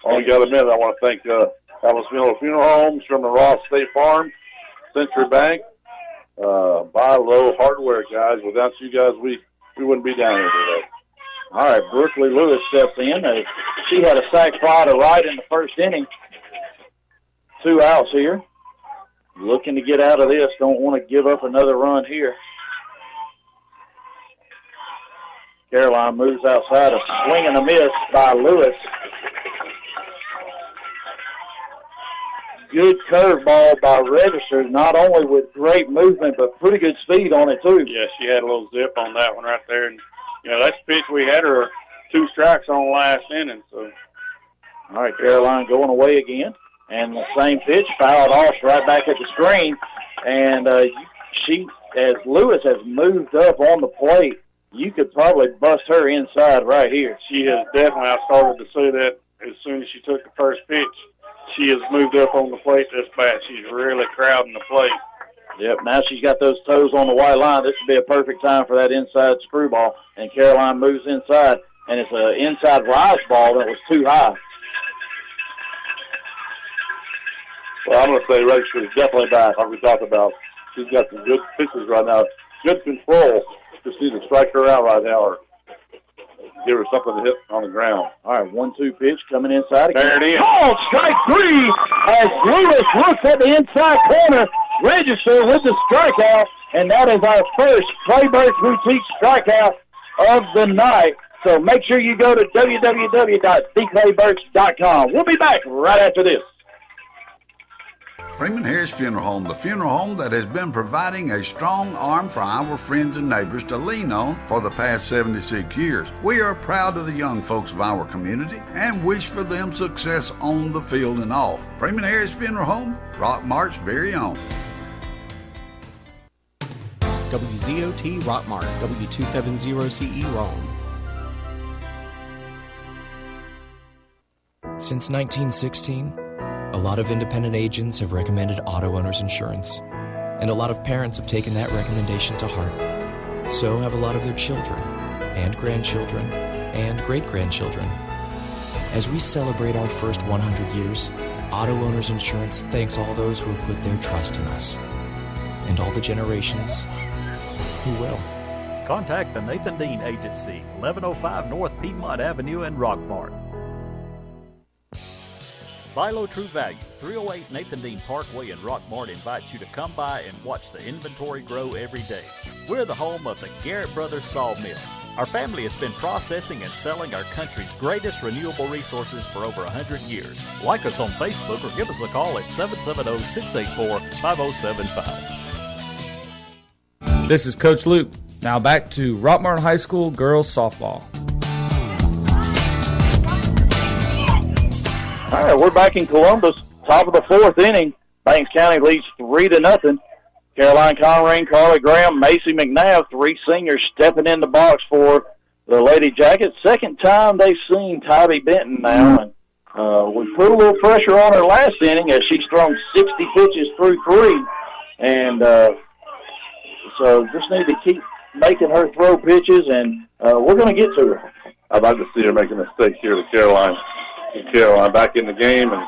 While we got a minute, I want to thank Alice Miller Funeral Homes, Sherman Ross State Farm, Century Bank, Buy Low Hardware, guys. Without you guys, we wouldn't be down here today. All right, Brooklyn Lewis steps in. She had a sac fly to right in the first inning. 2 outs here. Looking to get out of this. Don't want to give up another run here. Caroline moves outside. A swing and a miss by Lewis. Good curveball by Register, not only with great movement, but pretty good speed on it, too. Yeah, she had a little zip on that one right there. And, that's the pitch we had her 2 strikes on last inning. So, all right, Caroline going away again. And the same pitch fouled off right back at the screen. And she, as Lewis has moved up on the plate, you could probably bust her inside right here. She has definitely, I started to see that as soon as she took the first pitch. She has moved up on the plate this bat. She's really crowding the plate. Yep, now she's got those toes on the white line. This would be a perfect time for that inside screwball. And Caroline moves inside, and it's an inside rise ball that was too high. Well, I'm going to say Register is definitely back, like we talked about. She's got some good pitches right now. Good control. Just need to strike her out right now or give her something to hit on the ground. All right, 1-2 pitch coming inside again. There it is. Called strike 3 as Lewis looks at the inside corner. Register with the strikeout, and that is our first Clayburgh Boutique strikeout of the night. So make sure you go to www.theclayburghs.com. We'll be back right after this. Freeman Harris Funeral Home, the funeral home that has been providing a strong arm for our friends and neighbors to lean on for the past 76 years. We are proud of the young folks of our community and wish for them success on the field and off. Freeman Harris Funeral Home, Rockmart's very own. WZOT Rockmart, W270CE Rome. Since 1916, a lot of independent agents have recommended auto owners insurance, and a lot of parents have taken that recommendation to heart. So have a lot of their children, and grandchildren, and great-grandchildren. As we celebrate our first 100 years, Auto Owners Insurance thanks all those who have put their trust in us, and all the generations who will. Contact the Nathan Dean Agency, 1105 North Piedmont Avenue in Rockmart. Buy Low True Value, 308 Nathan Dean Parkway in Rockmart invites you to come by and watch the inventory grow every day. We're the home of the Garrett Brothers Sawmill. Our family has been processing and selling our country's greatest renewable resources for over 100 years. Like us on Facebook or give us a call at 770-684-5075. This is Coach Luke. Now back to Rockmart High School girls softball. All right, we're back in Columbus, top of the 4th inning. Banks County leads 3-0. Caroline Conrain, Carly Graham, Macy McNabb, 3 seniors stepping in the box for the Lady Jackets. Second time they've seen Tybee Benton now, and we put a little pressure on her last inning as she's thrown 60 pitches through 3, and so just need to keep making her throw pitches, and we're going to get to her. I'd like to see her make a mistake here to Caroline. Get Caroline back in the game and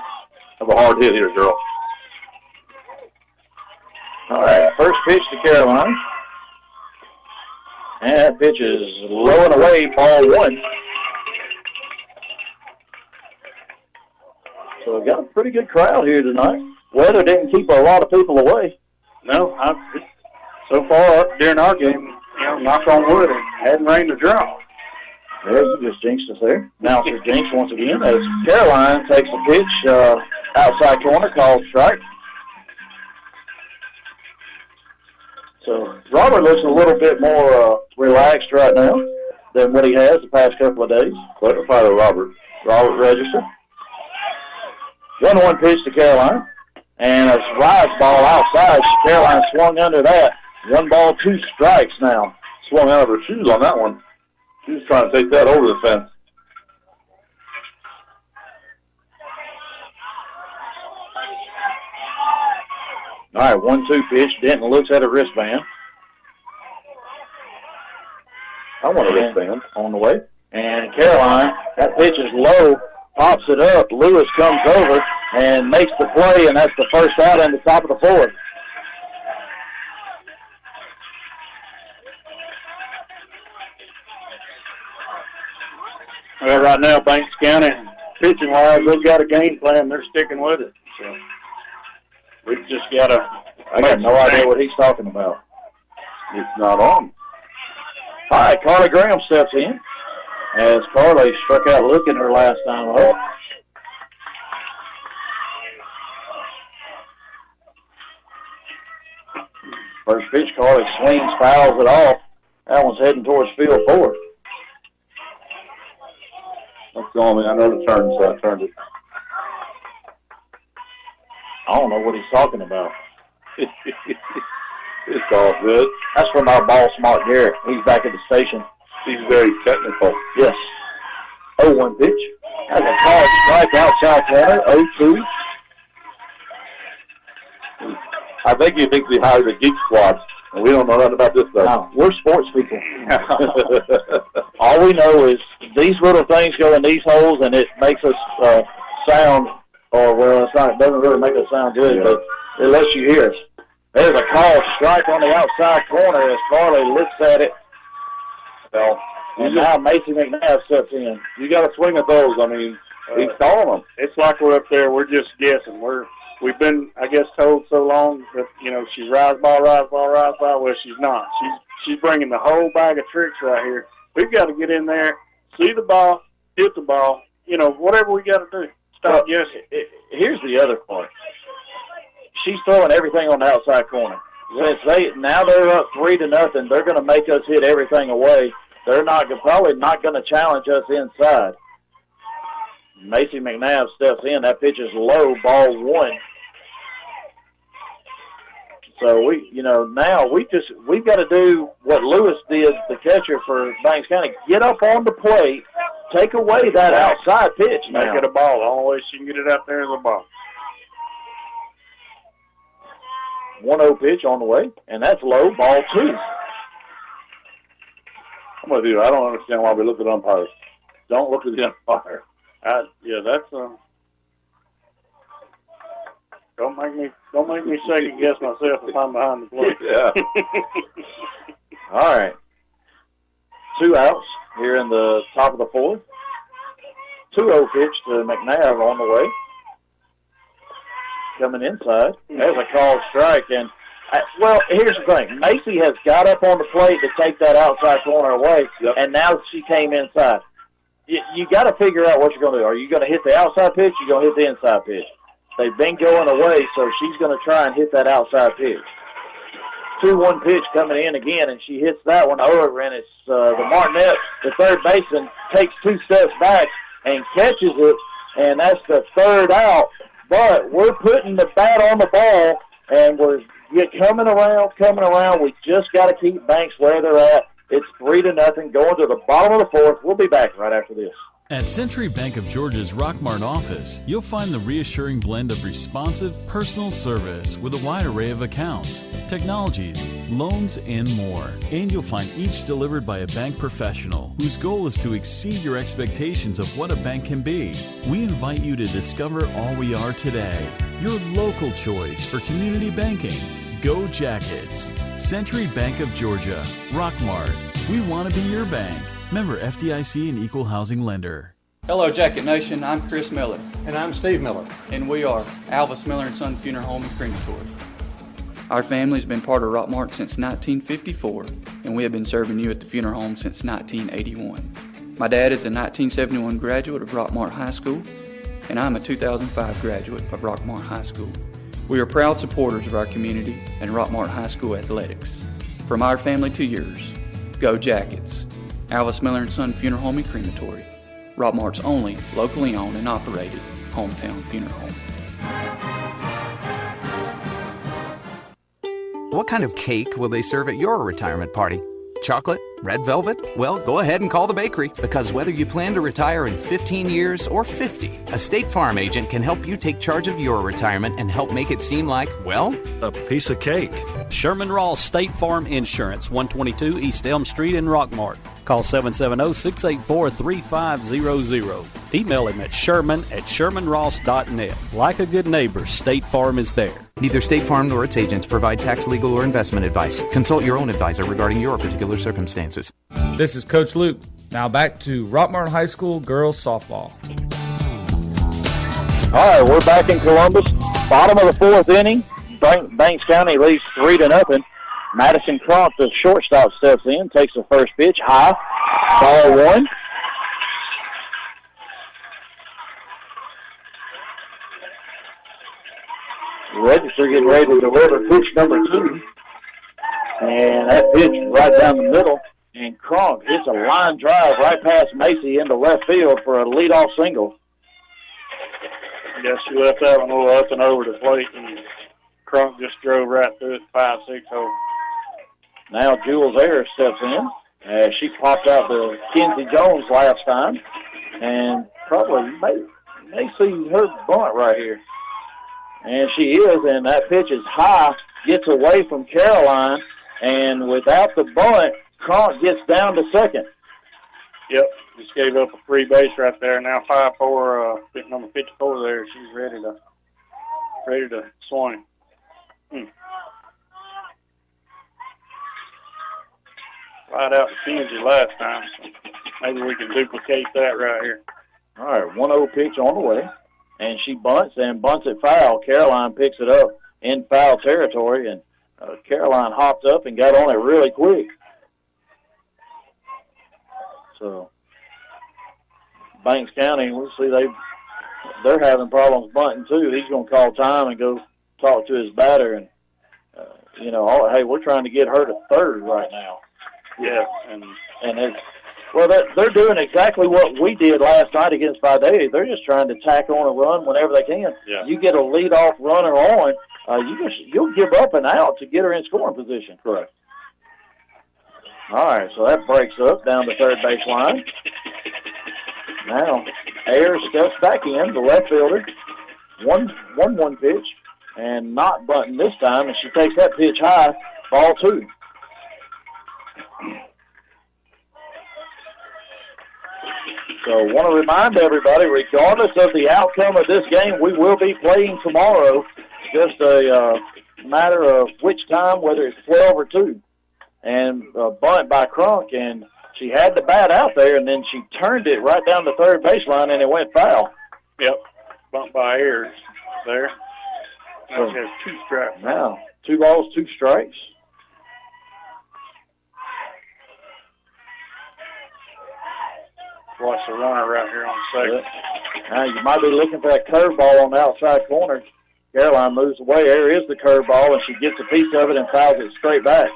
have a hard hit here, girl. All right, first pitch to Caroline. And that pitch is low and away, ball 1. So we've got a pretty good crowd here tonight. Weather didn't keep a lot of people away. No, so far during our game, knock on wood, it hadn't rained a drop. Yeah, you just jinxed us there. Now it's jinx once again as Caroline takes a pitch outside corner called strike. So Robert looks a little bit more relaxed right now than what he has the past couple of days. Clarify to Robert. Robert Register. 1-1 pitch to Caroline. And a rise ball outside. Caroline swung under that. 1 ball, 2 strikes now. Swung out of her shoes on that one. She was trying to take that over the fence. All right, 1-2 pitch. Denton looks at a wristband. I want a wristband. On the way. And Caroline, that pitch is low pops it up. Lewis comes over and makes the play, and that's the first out in the top of the fourth. Well, right now, Banks County, pitching-wise, they've got a game plan. They're sticking with it. So we've just got to. I got no idea what he's talking about. It's not on. All right, Carly Graham steps in as Carly struck out looking her last time up. First pitch, Carly swings, fouls it off. That one's heading towards field 4. That's going me. I know the turn, so I turned it. I don't know what he's talking about. It's all good. That's from our ball smart Garrett. He's back at the station. He's very technical. Yes. 0-1 pitch. That's a called strike outside corner. 0-2. I think he thinks he hired a geek squad, and we don't know nothing about this stuff. No, we're sports people. All we know is these little things go in these holes, and it makes us sound, or well, it's not. It doesn't really make us sound good, but it lets you hear us. There's a called strike on the outside corner as Carly looks at it. Well, and now Macy McNabb steps in. You got to swing at those. I mean, he's calling them. It's like we're up there. We're just guessing. We've been, I guess, told so long that, she's rise ball. Well, she's not. She's bringing the whole bag of tricks right here. We've got to get in there, see the ball, hit the ball, whatever we got to do. Stop guessing. Here's the other part. She's throwing everything on the outside corner. Since they're up 3-0, they're going to make us hit everything away. They're probably not going to challenge us inside. Macy McNabb steps in. That pitch is low, ball 1. So now we've got to do what Lewis did, the catcher for Banks County. Get up on the plate, take away that outside pitch. Make it a ball. The only way she can get it out there is a ball. 1-0 pitch on the way, and that's low, ball 2. I'm with you. I don't understand why we look at umpires. Don't look at the umpire. That's don't make me second guess myself if I'm behind the plate. Yeah. All right. 2 outs here in the top of the 4th. 2-0 pitch to McNabb on the way. Coming inside. There's a called strike. And, here's the thing. Macy has got up on the plate to take that outside corner away, and now she came inside. You got to figure out what you're going to do. Are you going to hit the outside pitch? You're going to hit the inside pitch. They've been going away, so she's going to try and hit that outside pitch. 2-1 pitch coming in again, and she hits that one over, and it's the Martinet, the third baseman, takes 2 steps back and catches it, and that's the 3rd out. But we're putting the bat on the ball, and we're coming around. We just got to keep Banks where they're at. It's 3-0, going to the bottom of the 4th. We'll be back right after this. At Century Bank of Georgia's Rockmart office, you'll find the reassuring blend of responsive, personal service with a wide array of accounts, technologies, loans, and more. And you'll find each delivered by a bank professional whose goal is to exceed your expectations of what a bank can be. We invite you to discover all we are today. Your local choice for community banking. Go Jackets. Century Bank of Georgia. Rockmart. We want to be your bank. Member FDIC and Equal Housing Lender. Hello, Jacket Nation. I'm Chris Miller. And I'm Steve Miller. And we are Alvis Miller & Son Funeral Home and Crematory. Our family's been part of Rockmart since 1954, and we have been serving you at the funeral home since 1981. My dad is a 1971 graduate of Rockmart High School, and I'm a 2005 graduate of Rockmart High School. We are proud supporters of our community and Rockmart High School athletics. From our family to yours, go Jackets. Alvis Miller & Son Funeral Home and Crematory, Rockmart's only locally owned and operated hometown funeral home. What kind of cake will they serve at your retirement party? Chocolate? Red velvet? Well, go ahead and call the bakery, because whether you plan to retire in 15 years or 50, a State Farm agent can help you take charge of your retirement and help make it seem like, well, a piece of cake. Sherman Ross State Farm Insurance, 122 East Elm Street in Rockmart. Call 770-684-3500. Email him at sherman@shermanross.net. Like a good neighbor, State Farm is there. Neither State Farm nor its agents provide tax, legal, or investment advice. Consult your own advisor regarding your particular circumstances. This is Coach Luke. Now back to Rockmart High School girls softball. All right, we're back in Columbus. Bottom of the fourth inning. Banks County leads 3-0. Madison Crump, the shortstop, steps in, takes the first pitch high. Ball one. Register getting ready to deliver pitch number 2. And that pitch right down the middle. And Crump hits a line drive right past Macy into left field for a leadoff single. Yes, she left that one a little up and over the plate, and Crump just drove right through it, 5-6 hole. Now Jules Ayers steps in. She popped out to Kenzie Jones last time. And probably may see her bunt right here. And she is, and that pitch is high, gets away from Caroline, and without the bunt, Crump gets down to second. Yep, just gave up a free base right there. Now 5-4, number 54 there. She's ready to swing. Right out to Kenzie last time, so maybe we can duplicate that right here. All right, 1-0 pitch on the way, and she bunts it foul. Caroline picks it up in foul territory, and Caroline hopped up and got on it really quick. So Banks County, we'll see they're having problems bunting too. He's going to call time and go talk to his batter, and hey, we're trying to get her to third right now. Yeah, and it's they're doing exactly what we did last night against Vidalia. They're just trying to tack on a run whenever they can. Yeah. You get a leadoff runner on, you'll give up an out to get her in scoring position. Correct. All right, so that breaks up down the third base line. Now Ayers steps back in, the left fielder. 1-1 pitch, and not bunting this time, and she takes that pitch high, ball 2. So I want to remind everybody, regardless of the outcome of this game, we will be playing tomorrow. Just a matter of which time, whether it's 12 or 2. And a bunt by Crunk, and she had the bat out there, and then she turned it right down the third baseline, and it went foul. Yep, bunt by Ayers there. Now she has 2 strikes. Now, 2 balls, 2 strikes. Watch the runner right here on second. Yep. Now you might be looking for that curveball on the outside corner. Caroline moves away. There is the curveball, and she gets a piece of it and fouls it straight back.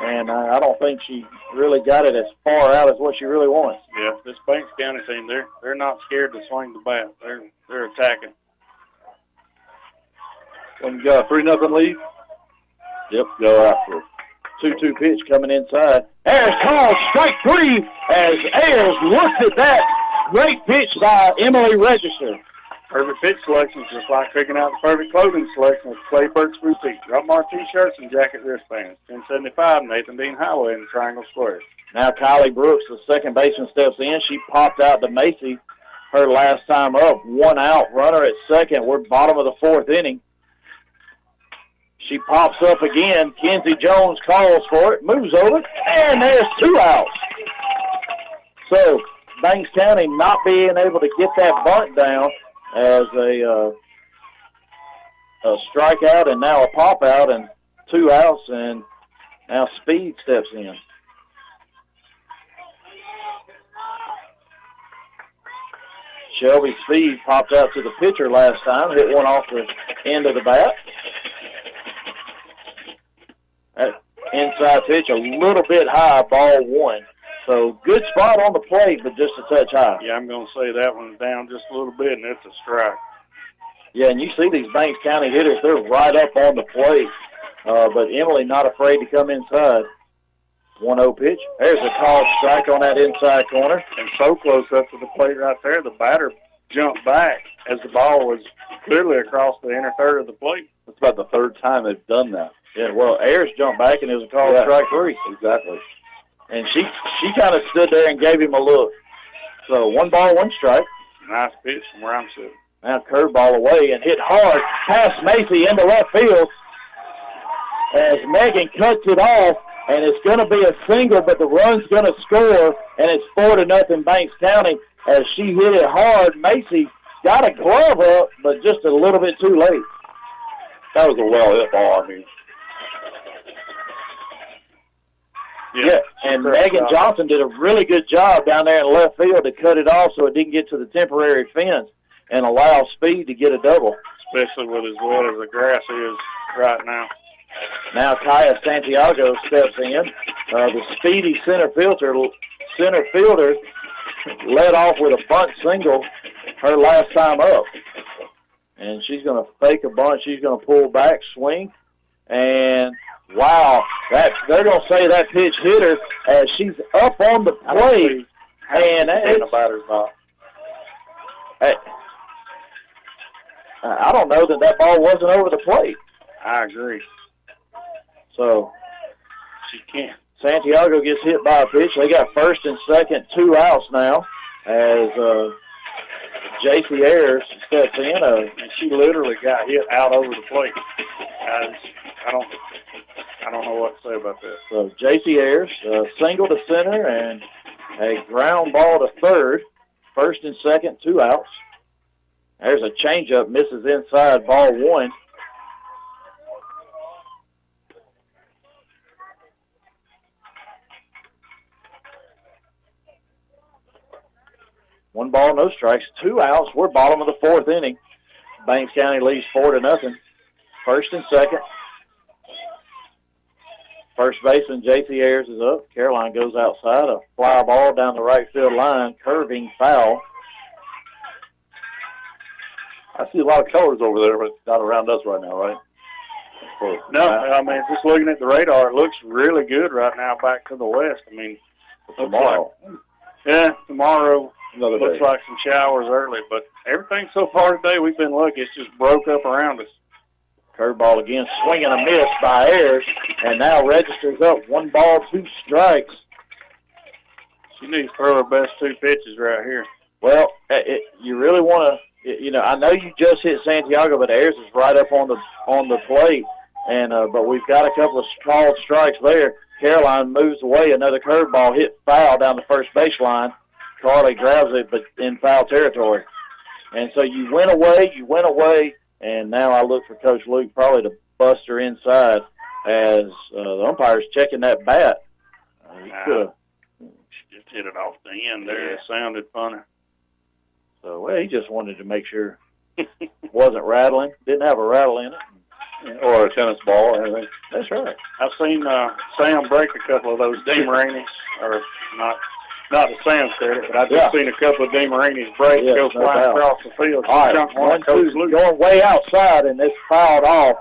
And I don't think she really got it as far out as what she really wants. Yeah, this Banks County team, they're not scared to swing the bat. They're attacking. When you got a 3-0 lead? Yep, go after it. 2-2 pitch coming inside. Ayers calls strike 3 as Ayers looks at that. Great pitch by Emily Register. Perfect pitch selection is just like picking out the perfect clothing selection with Clay Burks Boutique. Rockmart T-shirts and jacket wristbands. 1075 Nathan Dean Highway in Triangle Square. Now Kylie Brooks, the second baseman, steps in. She popped out to Macy her last time up. 1 out, runner at second. We're bottom of the 4th inning. She pops up again. Kenzie Jones calls for it, moves over, and there's 2 outs. So Banks County not being able to get that bunt down as a strikeout and now a pop out and 2 outs, and now Speed steps in. Shelby Speed popped out to the pitcher last time, hit one off the end of the bat. That inside pitch a little bit high, ball 1. So good spot on the plate, but just a touch high. Yeah, I'm going to say that one's down just a little bit, and it's a strike. Yeah, and you see these Banks County hitters, they're right up on the plate. But Emily not afraid to come inside. 1-0 pitch. There's a called strike on that inside corner. And so close up to the plate right there, the batter jumped back as the ball was clearly across the inner third of the plate. That's about the third time they've done that. Yeah, well, Ayers jumped back, and it was a called strike 3. Exactly. And she kind of stood there and gave him a look. So 1 ball, 1 strike. Nice pitch from where I'm sitting. Now curveball away and hit hard past Macy into left field as Megan cuts it off, and it's going to be a single, but the run's going to score, and it's 4-0 Banks County as she hit it hard. Macy got a glove up, but just a little bit too late. That was a well-hit ball, I mean. Yeah, and Megan Johnson did a really good job down there in left field to cut it off so it didn't get to the temporary fence and allow Speed to get a double. Especially with as wet as the grass is right now. Now Kaya Santiago steps in. The speedy center fielder led off with a bunt single her last time up. And she's going to fake a bunt. She's going to pull back, swing, and wow, they're going to say that pitch hit her as she's up on the plate. And the batter's not. I don't know that ball wasn't over the plate. I agree. So she can't. Santiago gets hit by a pitch. They got first and second, 2 outs now as J.C. Ayers steps in. And she literally got hit out over the plate. I don't know what to say about that. So J.C. Ayers, single to center and a ground ball to third. First and second, 2 outs. There's a changeup, misses inside, ball 1. One ball, no strikes, 2 outs. We're bottom of the 4th inning. Banks County leads 4-0. First and second. First baseman J.C. Ayers is up. Caroline goes outside. A fly ball down the right field line. Curving foul. I see a lot of colors over there, but not around us right now, right? No, I mean, just looking at the radar, it looks really good right now back to the west. I mean, tomorrow. Tomorrow Another looks day. like some showers early, but everything so far today, we've been lucky. It's just broke up around us. Curveball again, swing and a miss by Ayers, and now registers up 1 ball, 2 strikes. She needs to throw her best 2 pitches right here. Well, you really want to. I know you just hit Santiago, but Ayers is right up on the plate, and but we've got a couple of called strikes there. Caroline moves away, another curveball hit foul down the first baseline. Carly grabs it, but in foul territory, and so you went away, and now I look for Coach Luke probably to bust her inside as the umpire's checking that bat. He could have. She just hit it off the end there. It sounded funny. So, well, he just wanted to make sure it wasn't rattling. Didn't have a rattle in it. Or a tennis ball or anything. That's right. I've seen Sam break a couple of those DeMarinis, or not to Sam's credit, but I've just seen a couple of DeMarinis break and go flying across the field. All right, 1-2, going way outside, and this fouled off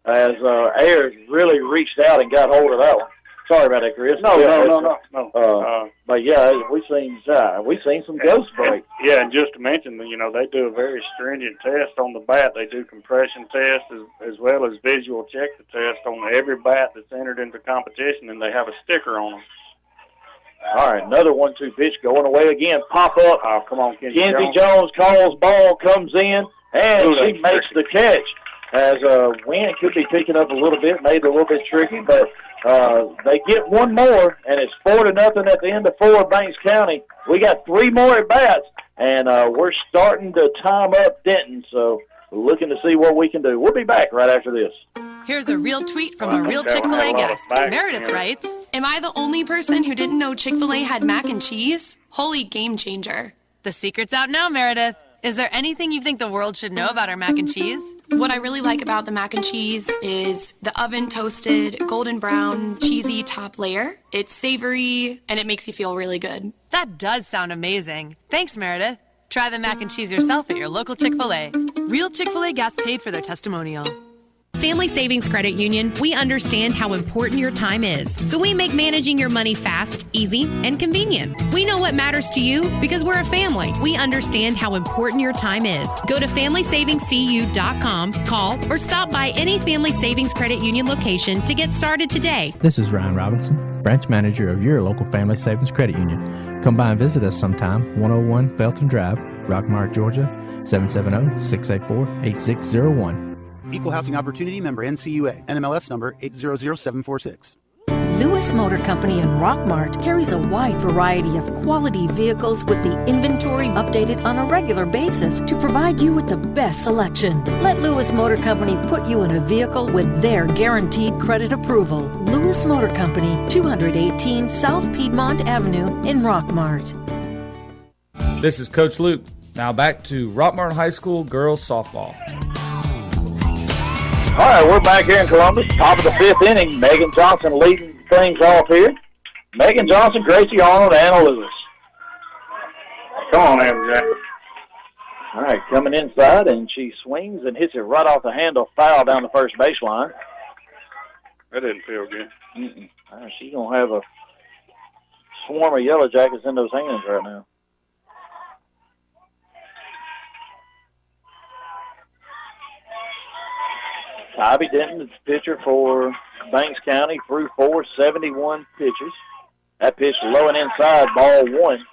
as Ayers really reached out and got hold of that one. Sorry about that, Chris. No. But yeah, we've seen some ghost break. Yeah, and just to mention, they do a very stringent test on the bat. They do compression tests as well as visual check the test on every bat that's entered into competition, and they have a sticker on them. All right, another 1-2 pitch going away again. Pop up. Oh, come on, Kenzie Jones calls ball, comes in, and she makes the catch. As wind could be picking up a little bit, made it a little bit tricky, but they get one more, and it's 4-0 at the end of 4, Banks County. We got 3 more at bats, and we're starting to time up Denton, so we're looking to see what we can do. We'll be back right after this. Here's a real tweet from a real Chick-fil-A guest. Meredith writes, "Am I the only person who didn't know Chick-fil-A had mac and cheese? Holy game changer." The secret's out now, Meredith. Is there anything you think the world should know about our mac and cheese? What I really like about the mac and cheese is the oven toasted, golden brown, cheesy top layer. It's savory, and it makes you feel really good. That does sound amazing. Thanks, Meredith. Try the mac and cheese yourself at your local Chick-fil-A. Real Chick-fil-A guests paid for their testimonial. Family Savings Credit Union, we understand how important your time is. So we make managing your money fast, easy, and convenient. We know what matters to you because we're a family. We understand how important your time is. Go to FamilySavingsCU.com, call, or stop by any Family Savings Credit Union location to get started today. This is Ryan Robinson, branch manager of your local Family Savings Credit Union. Come by and visit us sometime, 101 Felton Drive, Rockmart, Georgia, 770-684-8601. Equal Housing Opportunity member NCUA, NMLS number 800746. Lewis Motor Company in Rockmart carries a wide variety of quality vehicles with the inventory updated on a regular basis to provide you with the best selection. Let Lewis Motor Company put you in a vehicle with their guaranteed credit approval. Lewis Motor Company, 218 South Piedmont Avenue in Rockmart. This is Coach Luke. Now back to Rockmart High School girls softball. All right, we're back here in Columbus, top of the fifth inning. Megan Johnson leading things off here. Megan Johnson, Gracie Arnold, and Anna Lewis. Come on, MJ. All right, coming inside, and she swings and hits it right off the handle, foul down the first baseline. That didn't feel good. She's going to have a swarm of Yellow Jackets in those hands right now. Tybee Denton, the pitcher for Banks County, threw 471 pitches. That pitch low and inside, ball one.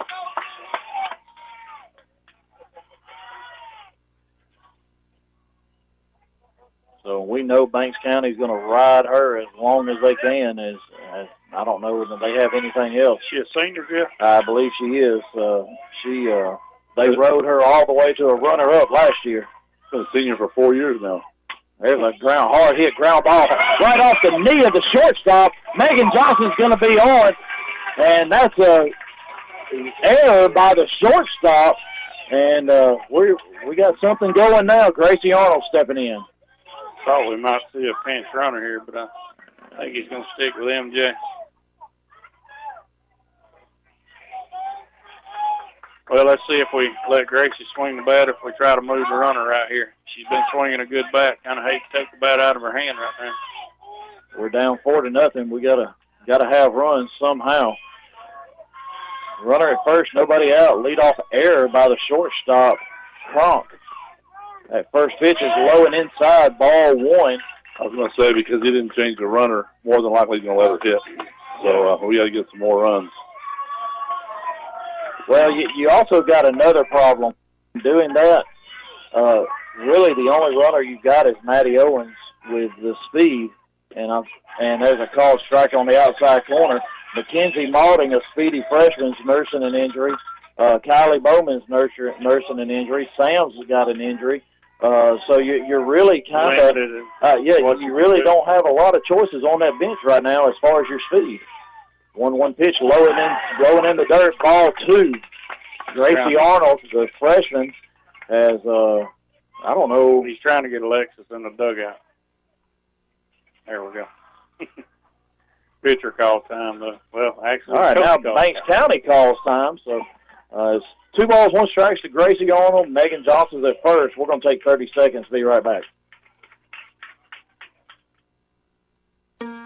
So we know Banks County is going to ride her as long as they can. As I don't know that they have anything else. She a senior, Jeff? I believe she is. They rode her all the way to a runner-up last year. Been a senior for 4 years now. There's a hard hit ground ball right off the knee of the shortstop. Megan Johnson's going to be on, and that's a error by the shortstop. And we got something going now. Gracie Arnold stepping in. Thought we might see a pinch runner here, but I think he's going to stick with MJ. Well, let's see if we let Gracie swing the bat, if we try to move the runner right here. She's been swinging a good bat. Kind of hate to take the bat out of her hand right now. We're down 4-0. We gotta have runs somehow. Runner at first, nobody out. Lead off error by the shortstop, Kronk. That first pitch is low and inside, ball one. I was going to say, because he didn't change the runner, more than likely he's going to let her hit. So we got to get some more runs. Well, you also got another problem. Doing that, really the only runner you got is Maddie Owens with the speed, and there's a called strike on the outside corner. Mackenzie Maulding, a speedy freshman, is nursing an injury. Kylie Bowman's nursing an injury. Sam's got an injury. So you're really kind of, you really don't have a lot of choices on that bench right now as far as your speed. 1-1 pitch, going in the dirt, ball two. Gracie Arnold, the freshman, has, I don't know. He's trying to get Alexis in the dugout. There we go. Pitcher call time, though. Well, actually, all right, now Banks County calls time. So it's 2 balls, 1 strike to Gracie Arnold. Megan Johnson's at first. We're going to take 30 seconds. Be right back.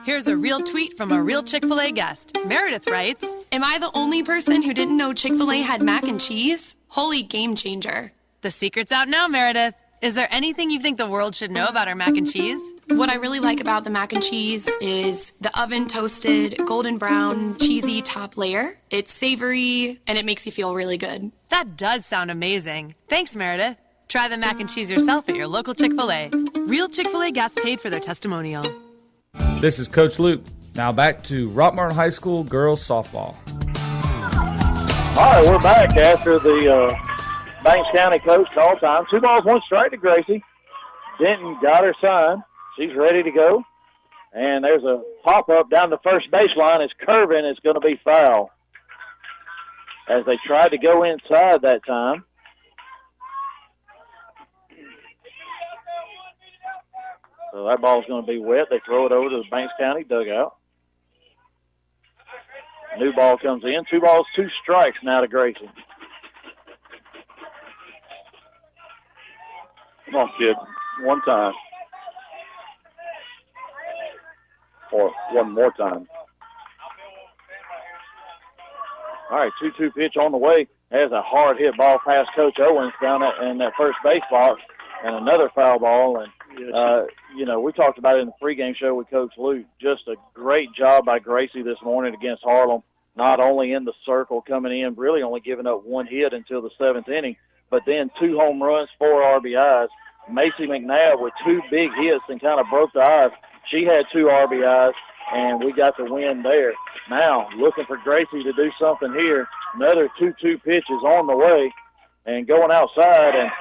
Here's a real tweet from a real Chick-fil-A guest. Meredith writes, "Am I the only person who didn't know Chick-fil-A had mac and cheese? Holy game changer." The secret's out now, Meredith. Is there anything you think the world should know about our mac and cheese? What I really like about the mac and cheese is the oven toasted, golden brown, cheesy top layer. It's savory, and it makes you feel really good. That does sound amazing. Thanks, Meredith. Try the mac and cheese yourself at your local Chick-fil-A. Real Chick-fil-A guests paid for their testimonial. This is Coach Luke. Now back to Rockmart High School girls softball. All right, we're back after the Banks County coach call time. 2 balls, 1 strike to Gracie. Denton got her sign. She's ready to go. And there's a pop-up down the first baseline. It's curving. It's going to be foul. As they tried to go inside that time. So that ball's going to be wet. They throw it over to the Banks County dugout. New ball comes in. 2 balls, 2 strikes now to Gracie. Come on, kid. One time. for one more time. All right, 2-2 pitch on the way. Has a hard hit ball past Coach Owens down in that first base box, and another foul ball. And, we talked about it in the pregame show with Coach Luke. Just a great job by Gracie this morning against Harlem, not only in the circle coming in, really only giving up one hit until the 7th inning, but then 2 home runs, 4 RBIs. Macy McNabb with 2 big hits and kind of broke the ice. She had 2 RBIs, and we got the win there. Now, looking for Gracie to do something here. Another 2-2 pitch is on the way and going outside, and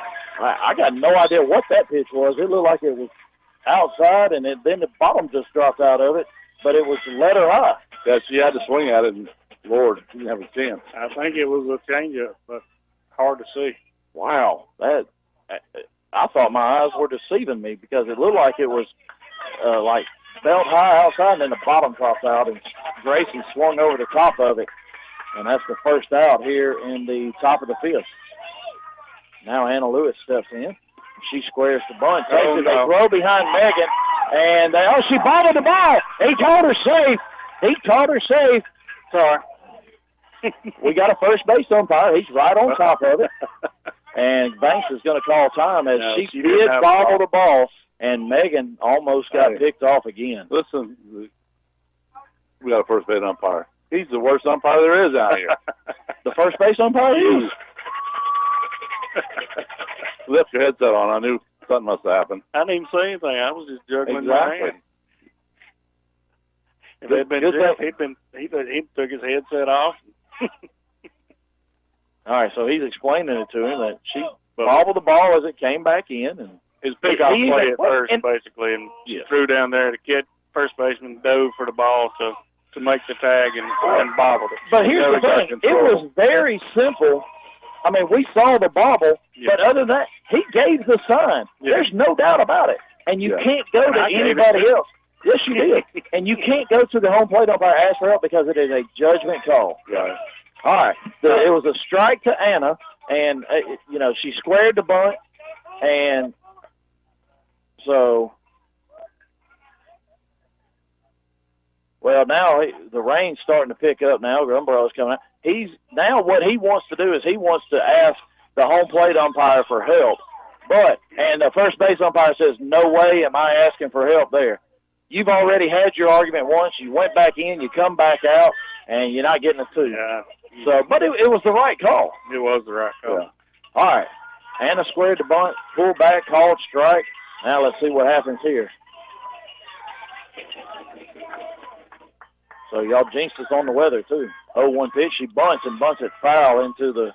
I got no idea what that pitch was. It looked like it was outside, and then the bottom just dropped out of it, but it was letter high. Yeah, she had to swing at it, and Lord, didn't have a chance. I think it was a changeup, but hard to see. Wow, I thought my eyes were deceiving me because it looked like it was like belt high outside, and then the bottom dropped out, and Gracie swung over the top of it, and that's the first out here in the top of the 5th. Now Anna Lewis steps in. She squares the bunt, takes it, they throw behind Megan, and she bobbled the ball. He caught her safe. Sorry. We got a first base umpire. He's right on top of it. And Banks is going to call time as she did bobble the ball, and Megan almost got picked off again. Listen, we got a first base umpire. He's the worst umpire there is out here. The first base umpire is? Left your headset on. I knew something must have happened. I didn't even say anything. I was just juggling my hand. If it had been Jeff, he took his headset off. All right, so he's explaining it to him that she bobbled the ball as it came back in, and his pickoff play at first, basically, and threw down there. The kid, first baseman, dove for the ball to make the tag and bobbled it. But here's the thing: it was very simple. I mean, we saw the bobble, but other than that, he gave the sign. There's no doubt about it, and you can't go to anybody else. Yes, you did. And you can't go to the home plate umpire and ask for help because it is a judgment call. Right. All right. It was a strike to Anna, and, she squared the bunt, and so, well, now the rain's starting to pick up now. The umbrella's coming out. What he wants to do is he wants to ask the home plate umpire for help. And the first base umpire says, no way am I asking for help there. You've already had your argument once. You went back in, you come back out, and you're not getting a 2. Yeah. So, but it was the right call. It was the right call. Yeah. All right. Anna squared the bunt, pulled back, called strike. Now let's see what happens here. So y'all jinxed us on the weather, too. 0-1 pitch. She bunts it foul into the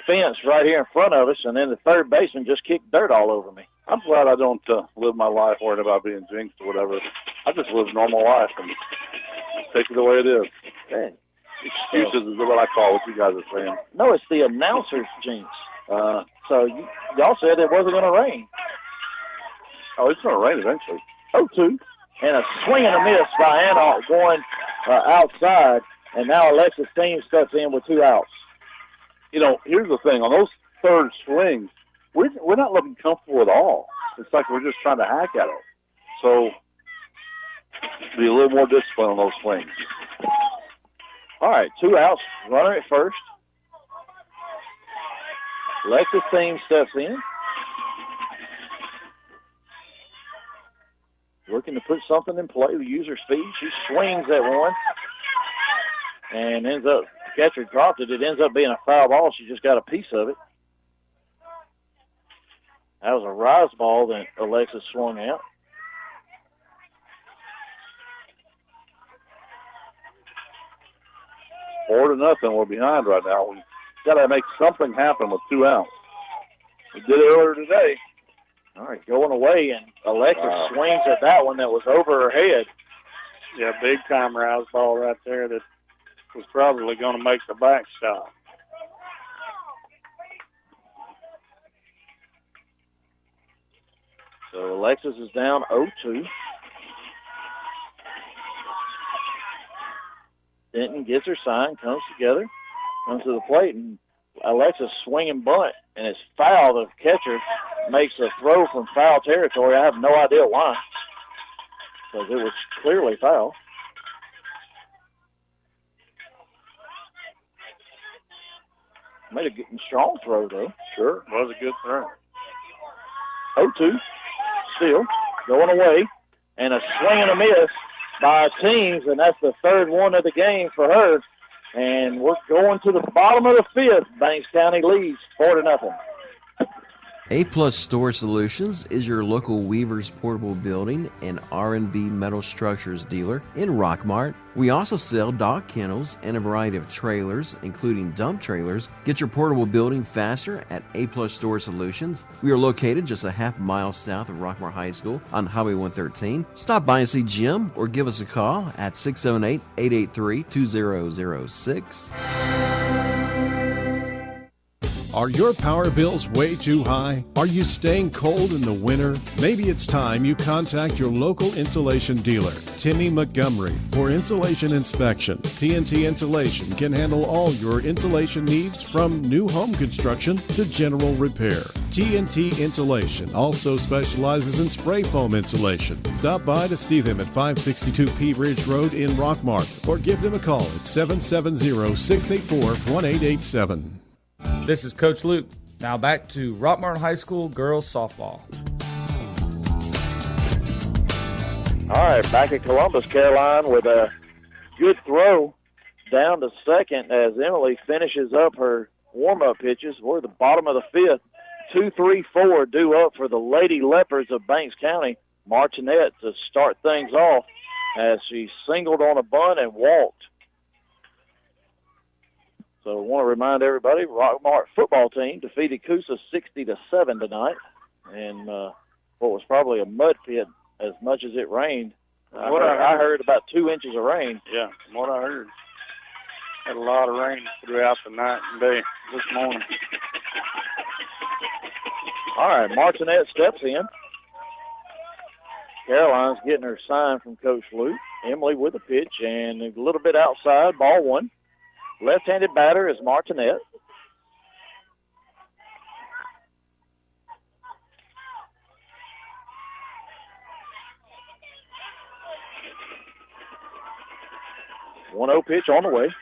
fence right here in front of us, and then the third baseman just kicked dirt all over me. I'm glad I don't live my life worried about being jinxed or whatever. I just live a normal life and take it the way it is. Man. Excuses is what I call what you guys are saying. No, it's the announcer's jinx. So y'all said it wasn't going to rain. Oh, it's going to rain eventually. 0-2. And a swing and a miss by Anna going outside, and now Alexis Team steps in with 2 outs. Here's the thing. On those third swings, we're not looking comfortable at all. It's like we're just trying to hack at it. So be a little more disciplined on those swings. All right, 2 outs, runner at first. Alexis Team steps in. Looking to put something in play, the user speed. She swings at one and ends up, the catcher dropped it. It ends up being a foul ball. She just got a piece of it. That was a rise ball that Alexis swung out. Four to nothing. We're behind right now. We got to make something happen with 2 outs. We did it earlier today. All right, going away, and Alexis swings at that one that was over her head. Yeah, big time rise ball right there that was probably going to make the backstop. So Alexis is down 0-2. Denton gets her sign, comes together, comes to the plate, and Alexis swinging bunt, and it's foul. The catcher makes a throw from foul territory. I have no idea why. because it was clearly foul. Made a good and strong throw, though. Sure, was a good throw. 0-2, still going away, and a swing and a miss by Teams, and that's the third one of the game for her. And we're going to the bottom of the fifth. Banks County leads 4-0. A-Plus Storage Solutions is your local Weaver's Portable Building and R&B Metal Structures dealer in Rockmart. We also sell dog kennels and a variety of trailers, including dump trailers. Get your portable building faster at A-Plus Storage Solutions. We are located just a half mile south of Rockmart High School on Highway 113. Stop by and see Jim or give us a call at 678-883-2006. Are your power bills way too high? Are you staying cold in the winter? Maybe it's time you contact your local insulation dealer, Timmy Montgomery, for insulation inspection. TNT Insulation can handle all your insulation needs from new home construction to general repair. TNT Insulation also specializes in spray foam insulation. Stop by to see them at 562 P Ridge Road in Rockmart or give them a call at 770-684-1887. This is Coach Luke. Now back to Rockmart High School girls softball. All right, back at Columbus, Caroline, with a good throw down to second as Emily finishes up her warm-up pitches. We're at the bottom of the fifth. 2-3-4 due up for the Lady Leopards of Banks County. Martinette to start things off as she singled on a bunt and walked. So I want to remind everybody, Rockmart football team defeated Coosa 60-7 tonight, and what was probably a mud pit as much as it rained. I heard about 2 inches of rain. Yeah, from what I heard. Had a lot of rain throughout the night and day this morning. All right, Martinette steps in. Caroline's getting her sign from Coach Luke. Emily with a pitch and a little bit outside, ball one. Left-handed batter is Martinette. One 1-0 pitch on the way.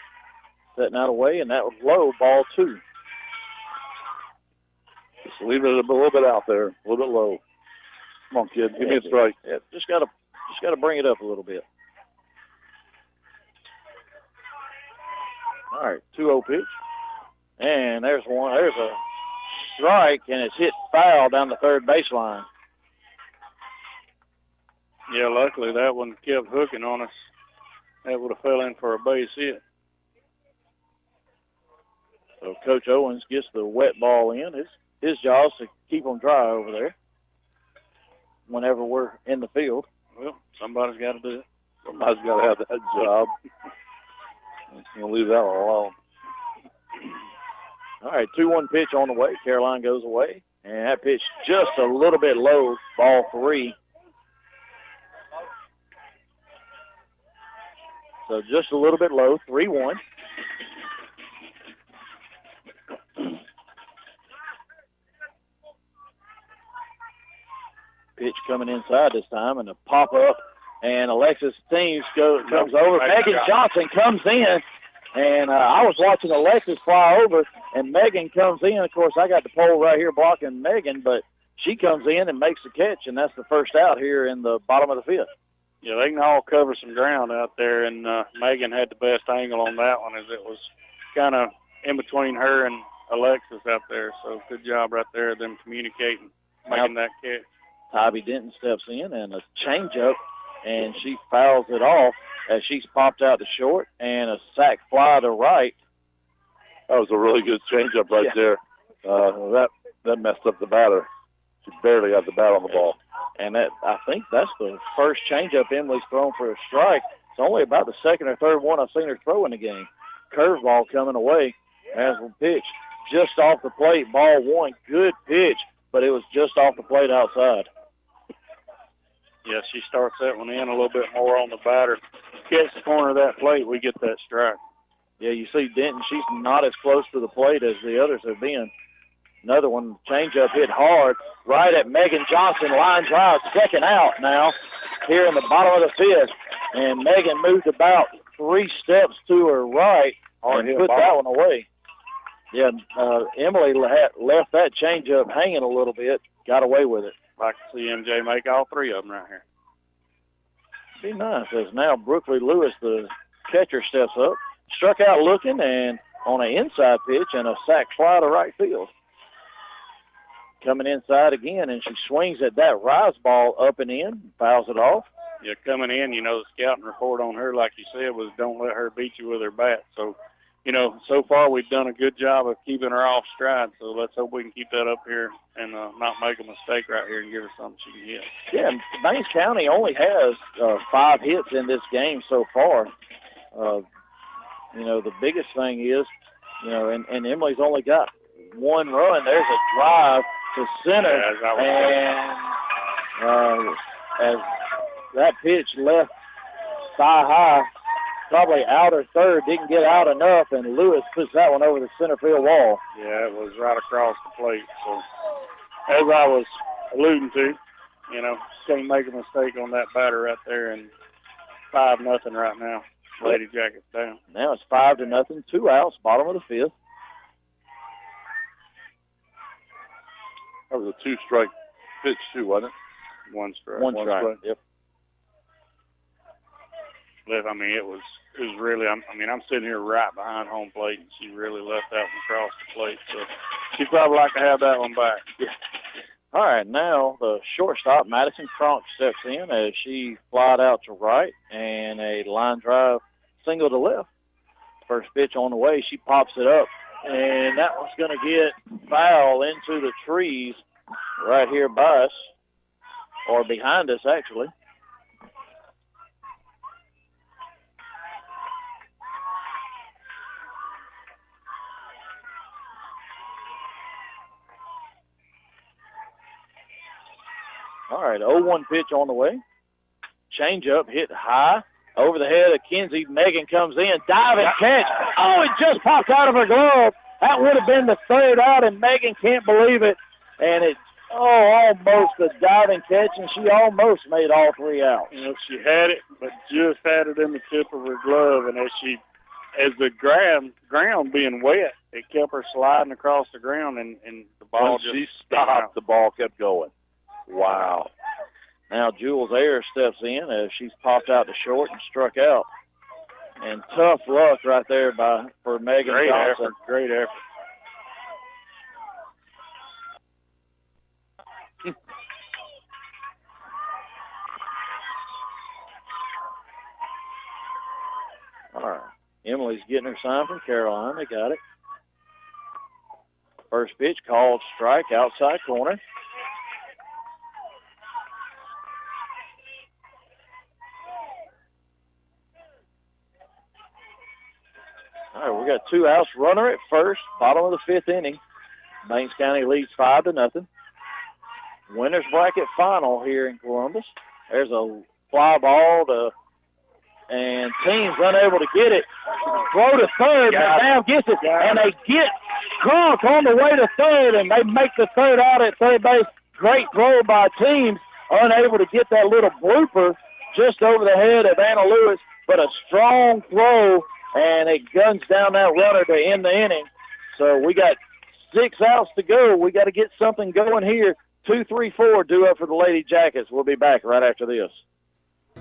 Setting out away, and that was low, ball two. Just leave it a little bit out there, a little bit low. Come on, kid, give me a strike. Yeah, just gotta bring it up a little bit. All right, 2-0 pitch. And there's a strike, and it's hit foul down the third baseline. Yeah, luckily that one kept hooking on us. That would have fell in for a base hit. So Coach Owens gets the wet ball in. His job is to keep them dry over there whenever we're in the field. Well, somebody's got to do it. Somebody's got to have that job. I'm going to leave that one alone. All right, 2-1 pitch on the way. Caroline goes away. And that pitch just a little bit low, ball three. So just a little bit low, 3-1. Pitch coming inside this time, and a pop-up. And Alexis Teams comes over. Megan Johnson comes in, and I was watching Alexis fly over, and Megan comes in. Of course, I got the pole right here blocking Megan, but she comes in and makes the catch, and that's the first out here in the bottom of the fifth. Yeah, they can all cover some ground out there, and Megan had the best angle on that one as it was kind of in between her and Alexis out there. So good job right there, them communicating, making that catch. Tybee Denton steps in, and a changeup, and she fouls it off as she's popped out to short, and a sac fly to right. That was a really good changeup right there. That messed up the batter. She barely got the bat on the ball. And I think that's the first changeup Emily's thrown for a strike. It's only about the second or third one I've seen her throw in the game. Curveball coming away as a pitch. Just off the plate, ball one. Good pitch, but it was just off the plate outside. Yeah, she starts that one in a little bit more on the batter. Catch the corner of that plate, we get that strike. Yeah, you see Denton, she's not as close to the plate as the others have been. Another one, changeup hit hard, right at Megan Johnson, line drive, second out now. here in the bottom of the fifth. And Megan moved about 3 steps to her right and put that one away. Yeah, Emily left that changeup hanging a little bit, got away with it. I can see MJ make all 3 of them right here. Be nice as now Brooklyn Lewis, the catcher, steps up, struck out looking, and on an inside pitch and a sac fly to right field. Coming inside again, and she swings at that rise ball up and in, fouls it off. Yeah, coming in, the scouting report on her, like you said, was don't let her beat you with her bat. So, so far we've done a good job of keeping her off stride. So let's hope we can keep that up here and not make a mistake right here and give her something she can hit. Yeah, Banks County only has 5 hits in this game so far. The biggest thing is, and Emily's only got 1 run. There's a drive to center, and as that pitch left thigh high, probably outer third, didn't get out enough, and Lewis puts that one over the center field wall. Yeah, it was right across the plate. So, as I was alluding to, can't make a mistake on that batter right there, and 5-0 right now. Lady Jackets down. Now it's 5-0, 2 outs, bottom of the fifth. That was a 2-strike pitch too, wasn't it? 1 strike. One strike. Yep. It was really. I'm sitting here right behind home plate, and she really left that one across the plate. So she'd probably like to have that one back. Yeah. All right, now the shortstop, Madison Cronk, steps in as she flied out to right and a line drive single to left. First pitch on the way, she pops it up, and that one's going to get foul into the trees right here by us, or behind us, actually. All right, 0-1 pitch on the way. Changeup hit high over the head of Kinsey. Megan comes in, diving catch. Oh, it just popped out of her glove. That would have been the 3rd out, and Megan can't believe it. And it's almost a diving catch, and she almost made all 3 outs. She had it, but just had it in the tip of her glove, and as the ground being wet, it kept her sliding across the ground, and the ball when she stopped, the ball kept going. Wow. Now Jules Ayers steps in as she's popped out to short and struck out. And tough luck right there for Megan Johnson. Great effort. All right. Emily's getting her sign from Caroline. They got it. First pitch called strike, outside corner. All right, we got 2 outs, runner at first, bottom of the 5th inning. Banks County leads 5-0. Winners bracket final here in Columbus. There's a fly ball and team's unable to get it. Throw to third, McNabb gets it, and they get Cronk on the way to third, and they make the 3rd out at third base. Great throw by teams, unable to get that little blooper just over the head of Anna Lewis, but a strong throw, and it guns down that runner to end the inning. So we got 6 outs to go. We got to get something going here. 2-3-4 due up for the Lady Jackets. We'll be back right after this.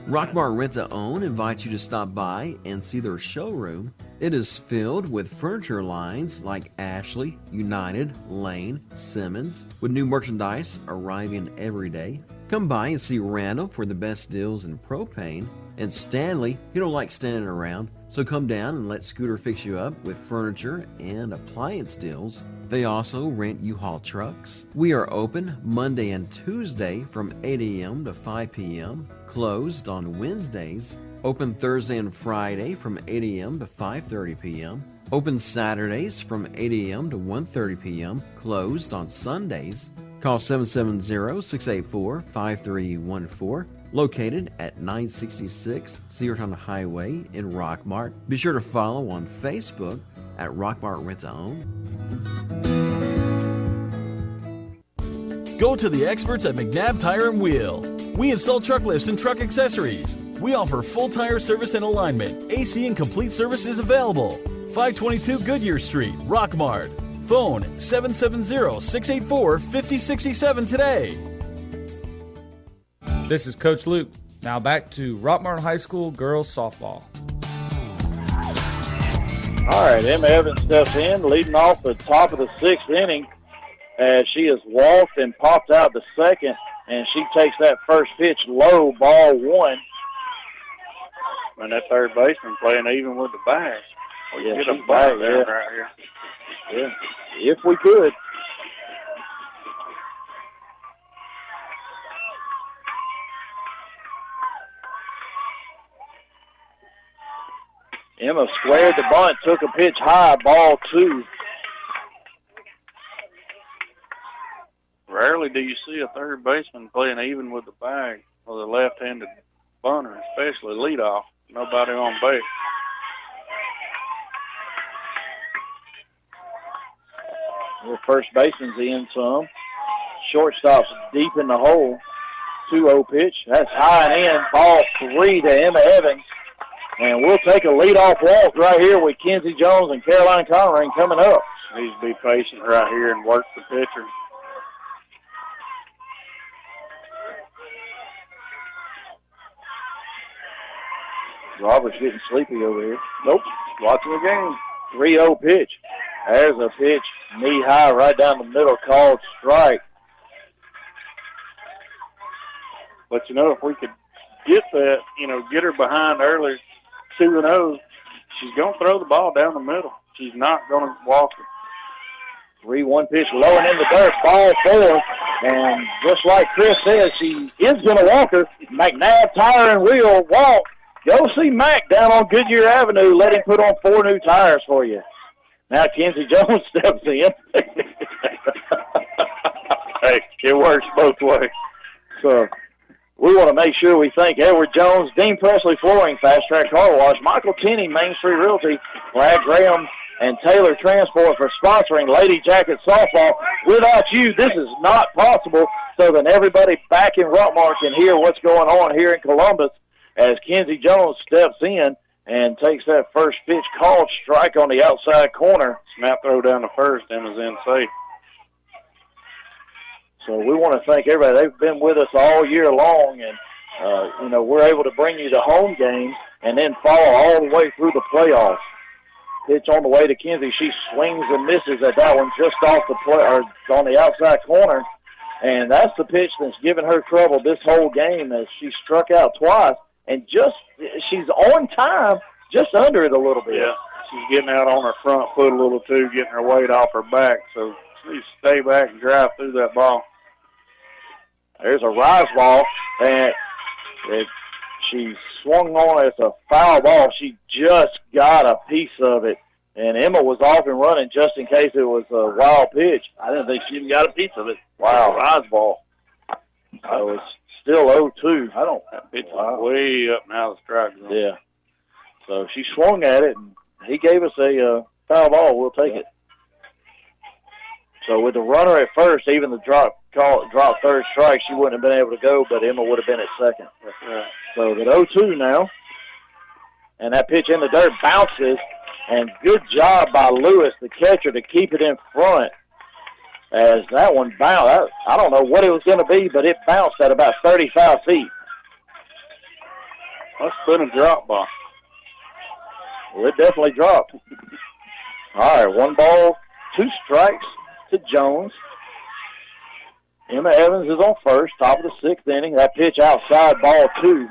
Rockmart Rent-to-Own invites you to stop by and see their showroom. It is filled with furniture lines like Ashley, United, Lane, Simmons, with new merchandise arriving every day. Come by and see Randall for the best deals in propane, and Stanley, he don't like standing around, so come down and let Scooter fix you up with furniture and appliance deals. They also rent U-Haul trucks. We are open Monday and Tuesday from 8 a.m. to 5 p.m., closed on Wednesdays, open Thursday and Friday from 8 a.m. to 5:30 p.m., open Saturdays from 8 a.m. to 1:30 p.m., closed on Sundays. Call 770-684-5314, located at 966 Cedarton Highway in Rockmart. Be sure to follow on Facebook at Rockmart Rent-to-Own. Go to the experts at McNabb Tire and Wheel. We install truck lifts and truck accessories. We offer full tire service and alignment. AC and complete service is available. 522 Goodyear Street, Rockmart. Phone 770-684-5067 today. This is Coach Luke. Now back to Rockmart High School girls softball. All right, Emma Evans steps in, leading off the top of the 6th inning as she has walked and popped out the second, and she takes that first pitch low, ball 1. And that third baseman playing even with the bag. We Yeah, get a she's bag back, there yeah. right here. Yeah, if we could. Emma squared the bunt, took a pitch high, ball 2. Rarely do you see a third baseman playing even with the bag or the left-handed bunter, especially leadoff. Nobody on base. The first baseman's in some. Shortstop's deep in the hole. 2-0 pitch. That's high and in. Ball 3 to Emma Evans. And we'll take a leadoff walk right here with Kenzie Jones and Caroline Conring coming up. Needs to be patient right here and work the pitcher. Robert's getting sleepy over here. Nope, watching the game. 3-0 pitch. There's a pitch knee-high right down the middle called strike. But, you know, if we could get that, you know, get her behind early 2-0, she's going to throw the ball down the middle. She's not going to walk it. 3-1 pitch low and in the dirt, ball 4. And just like Chris says, she is going to walk her. McNabb Tire and Wheel walk. Go see Mac down on Goodyear Avenue. Let him put on 4 new tires for you. Now Kenzie Jones steps in. Hey, it works both ways. So we want to make sure we thank Edward Jones, Dean Presley Flooring, Fast Track Car Wash, Michael Tenney, Main Street Realty, Brad Graham, and Taylor Transport for sponsoring Lady Jacket Softball. Without you, this is not possible. So then everybody back in Rockmart can hear what's going on here in Columbus as Kenzie Jones steps in and takes that first pitch called strike on the outside corner. Snap throw down to first and is in safe. So we want to thank everybody. They've been with us all year long, and, you know, we're able to bring you the home games and then follow all the way through the playoffs. Pitch on the way to Kenzie. She swings and misses at that one just off the play, or on the outside corner. And that's the pitch that's given her trouble this whole game as she struck out twice. And she's on time, just under it a little bit. Yeah, she's getting out on her front foot a little too, getting her weight off her back. So she needs to stay back and drive through that ball. There's a rise ball, and she swung on. It's a foul ball. She just got a piece of it, and Emma was off and running just in case it was a wild pitch. I didn't think she even got a piece of it. Wow, rise ball. So it's still 0-2. That pitch is way up now the strike zone. Yeah. So she swung at it, and he gave us a foul ball. We'll take it. So with the runner at first, even the drop third strike, she wouldn't have been able to go, but Emma would have been at second. That's right. So at 0-2 now. And that pitch in the dirt bounces, and good job by Lewis, the catcher, to keep it in front. As that one bounced, I don't know what it was going to be, but it bounced at about 35 feet. That's been a drop ball. Well, it definitely dropped. All right, 1 ball, 2 strikes to Jones. Emma Evans is on first, top of the 6th inning. That pitch outside, ball 2.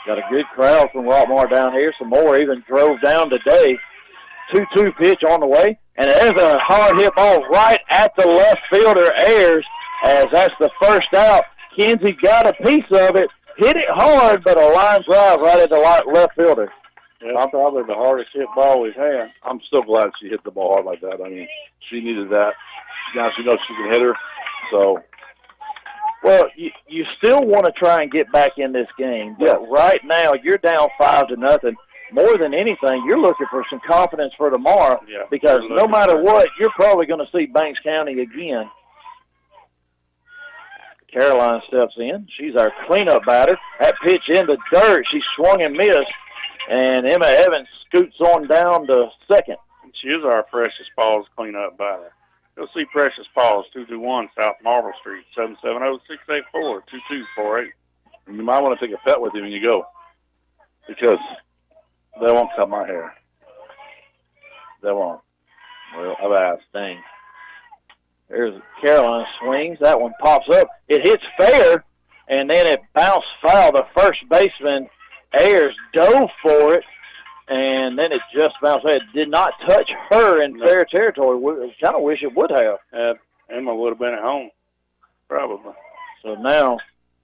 Got a good crowd from Rockmart down here. Some more even drove down today. 2-2 pitch on the way. And there's a hard hit ball right at the left fielder, Ayers, as that's the first out. Kenzie got a piece of it, hit it hard, but a line drive right at the left fielder. Yeah, probably the hardest hit ball we've had. I'm still glad she hit the ball hard like that. I mean, she needed that. Now she knows she can hit her. So, well, you still want to try and get back in this game. But right now, you're down 5-0. more than anything, you're looking for some confidence for tomorrow because no matter what, you're probably going to see Banks County again. Caroline steps in. She's our cleanup batter. That pitch in the dirt. She swung and missed, and Emma Evans scoots on down to second. She is our Precious Paws cleanup batter. You'll see Precious Paws, 221 South Marble Street, 770-684-2248. You might want to take a pet with you when you go because they won't cut my hair. They won't. Well, I've asked. Dang. There's Caroline swings. That one pops up. It hits fair, and then it bounced foul. The first baseman, Ayers, dove for it, and then it just bounced. It did not touch her in fair territory. We kind of wish it would have. Emma would have been at home, probably. So now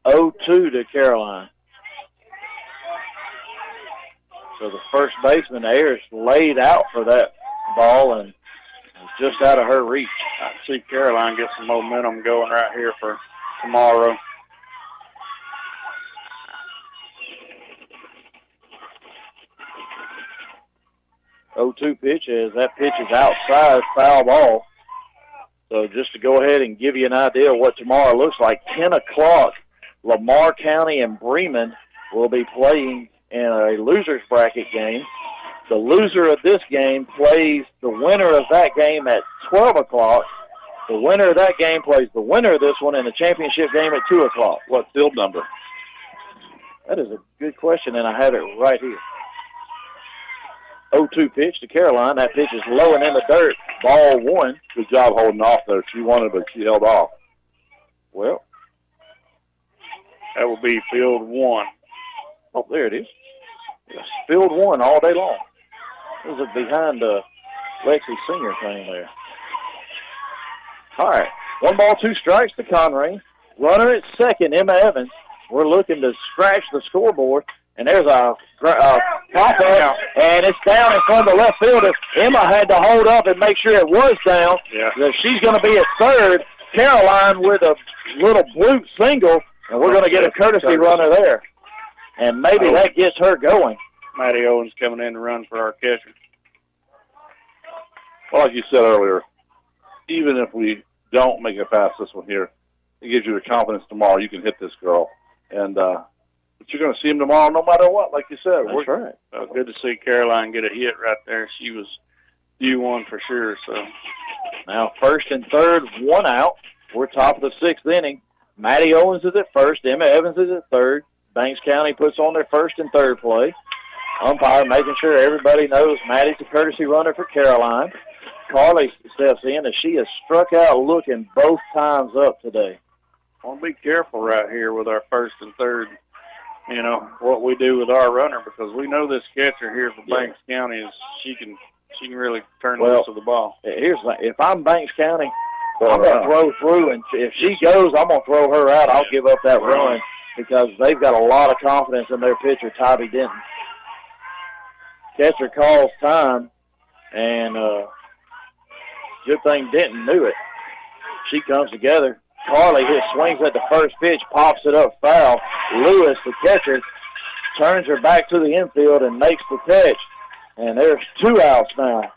0-2 to Caroline. So the first baseman, Ayers, laid out for that ball and just out of her reach. I see Caroline get some momentum going right here for tomorrow. Pitch is that pitch is outside, foul ball. So just to go ahead and give you an idea of what tomorrow looks like, 10 o'clock, Lamar County and Bremen will be playing in a loser's bracket game. The loser of this game plays the winner of that game at 12 o'clock. The winner of that game plays the winner of this one in the championship game at 2 o'clock. What field number? That is a good question, and I have it right here. 0-2 pitch to Caroline. That pitch is low and in the dirt. Ball one. Good job holding off there. She wanted, but she held off. Well, that will be field one. Oh, there it is. Yes, field one all day long. It was behind the Lexi Singer thing there. All right. 1 ball, 2 strikes to Conray. Runner at second, Emma Evans. We're looking to scratch the scoreboard. And there's a pop-up, and it's down in front of the left fielder. Emma had to hold up and make sure it was down. Yeah. She's going to be at third. Caroline with a little blue single, and we're going to get a courtesy runner there. And maybe that gets her going. Maddie Owens coming in to run for our catcher. Well, like you said earlier, even if we don't make it past this one here, it gives you the confidence tomorrow you can hit this girl. And but you're going to see him tomorrow no matter what, like you said. That's right. Well, good to see Caroline get a hit right there. She was due one for sure. So now first and third, 1 out. We're top of the 6th inning. Maddie Owens is at first. Emma Evans is at third. Banks County puts on their first and third play. Umpire making sure everybody knows Maddie's a courtesy runner for Caroline. Carly steps in as she has struck out looking both times up today. I want to be careful right here with our first and third, you know, what we do with our runner, because we know this catcher here for Banks County is she can really turn loose of the ball. Here's the, if I'm Banks County, I'm going to throw through, and if she goes, I'm going to throw her out. I'll give up that run because they've got a lot of confidence in their pitcher, Tybee Denton. Catcher calls time, and good thing Denton knew it. She comes together. Carly swings at the first pitch, pops it up foul. Lewis, the catcher, turns her back to the infield and makes the catch. And there's 2 outs now.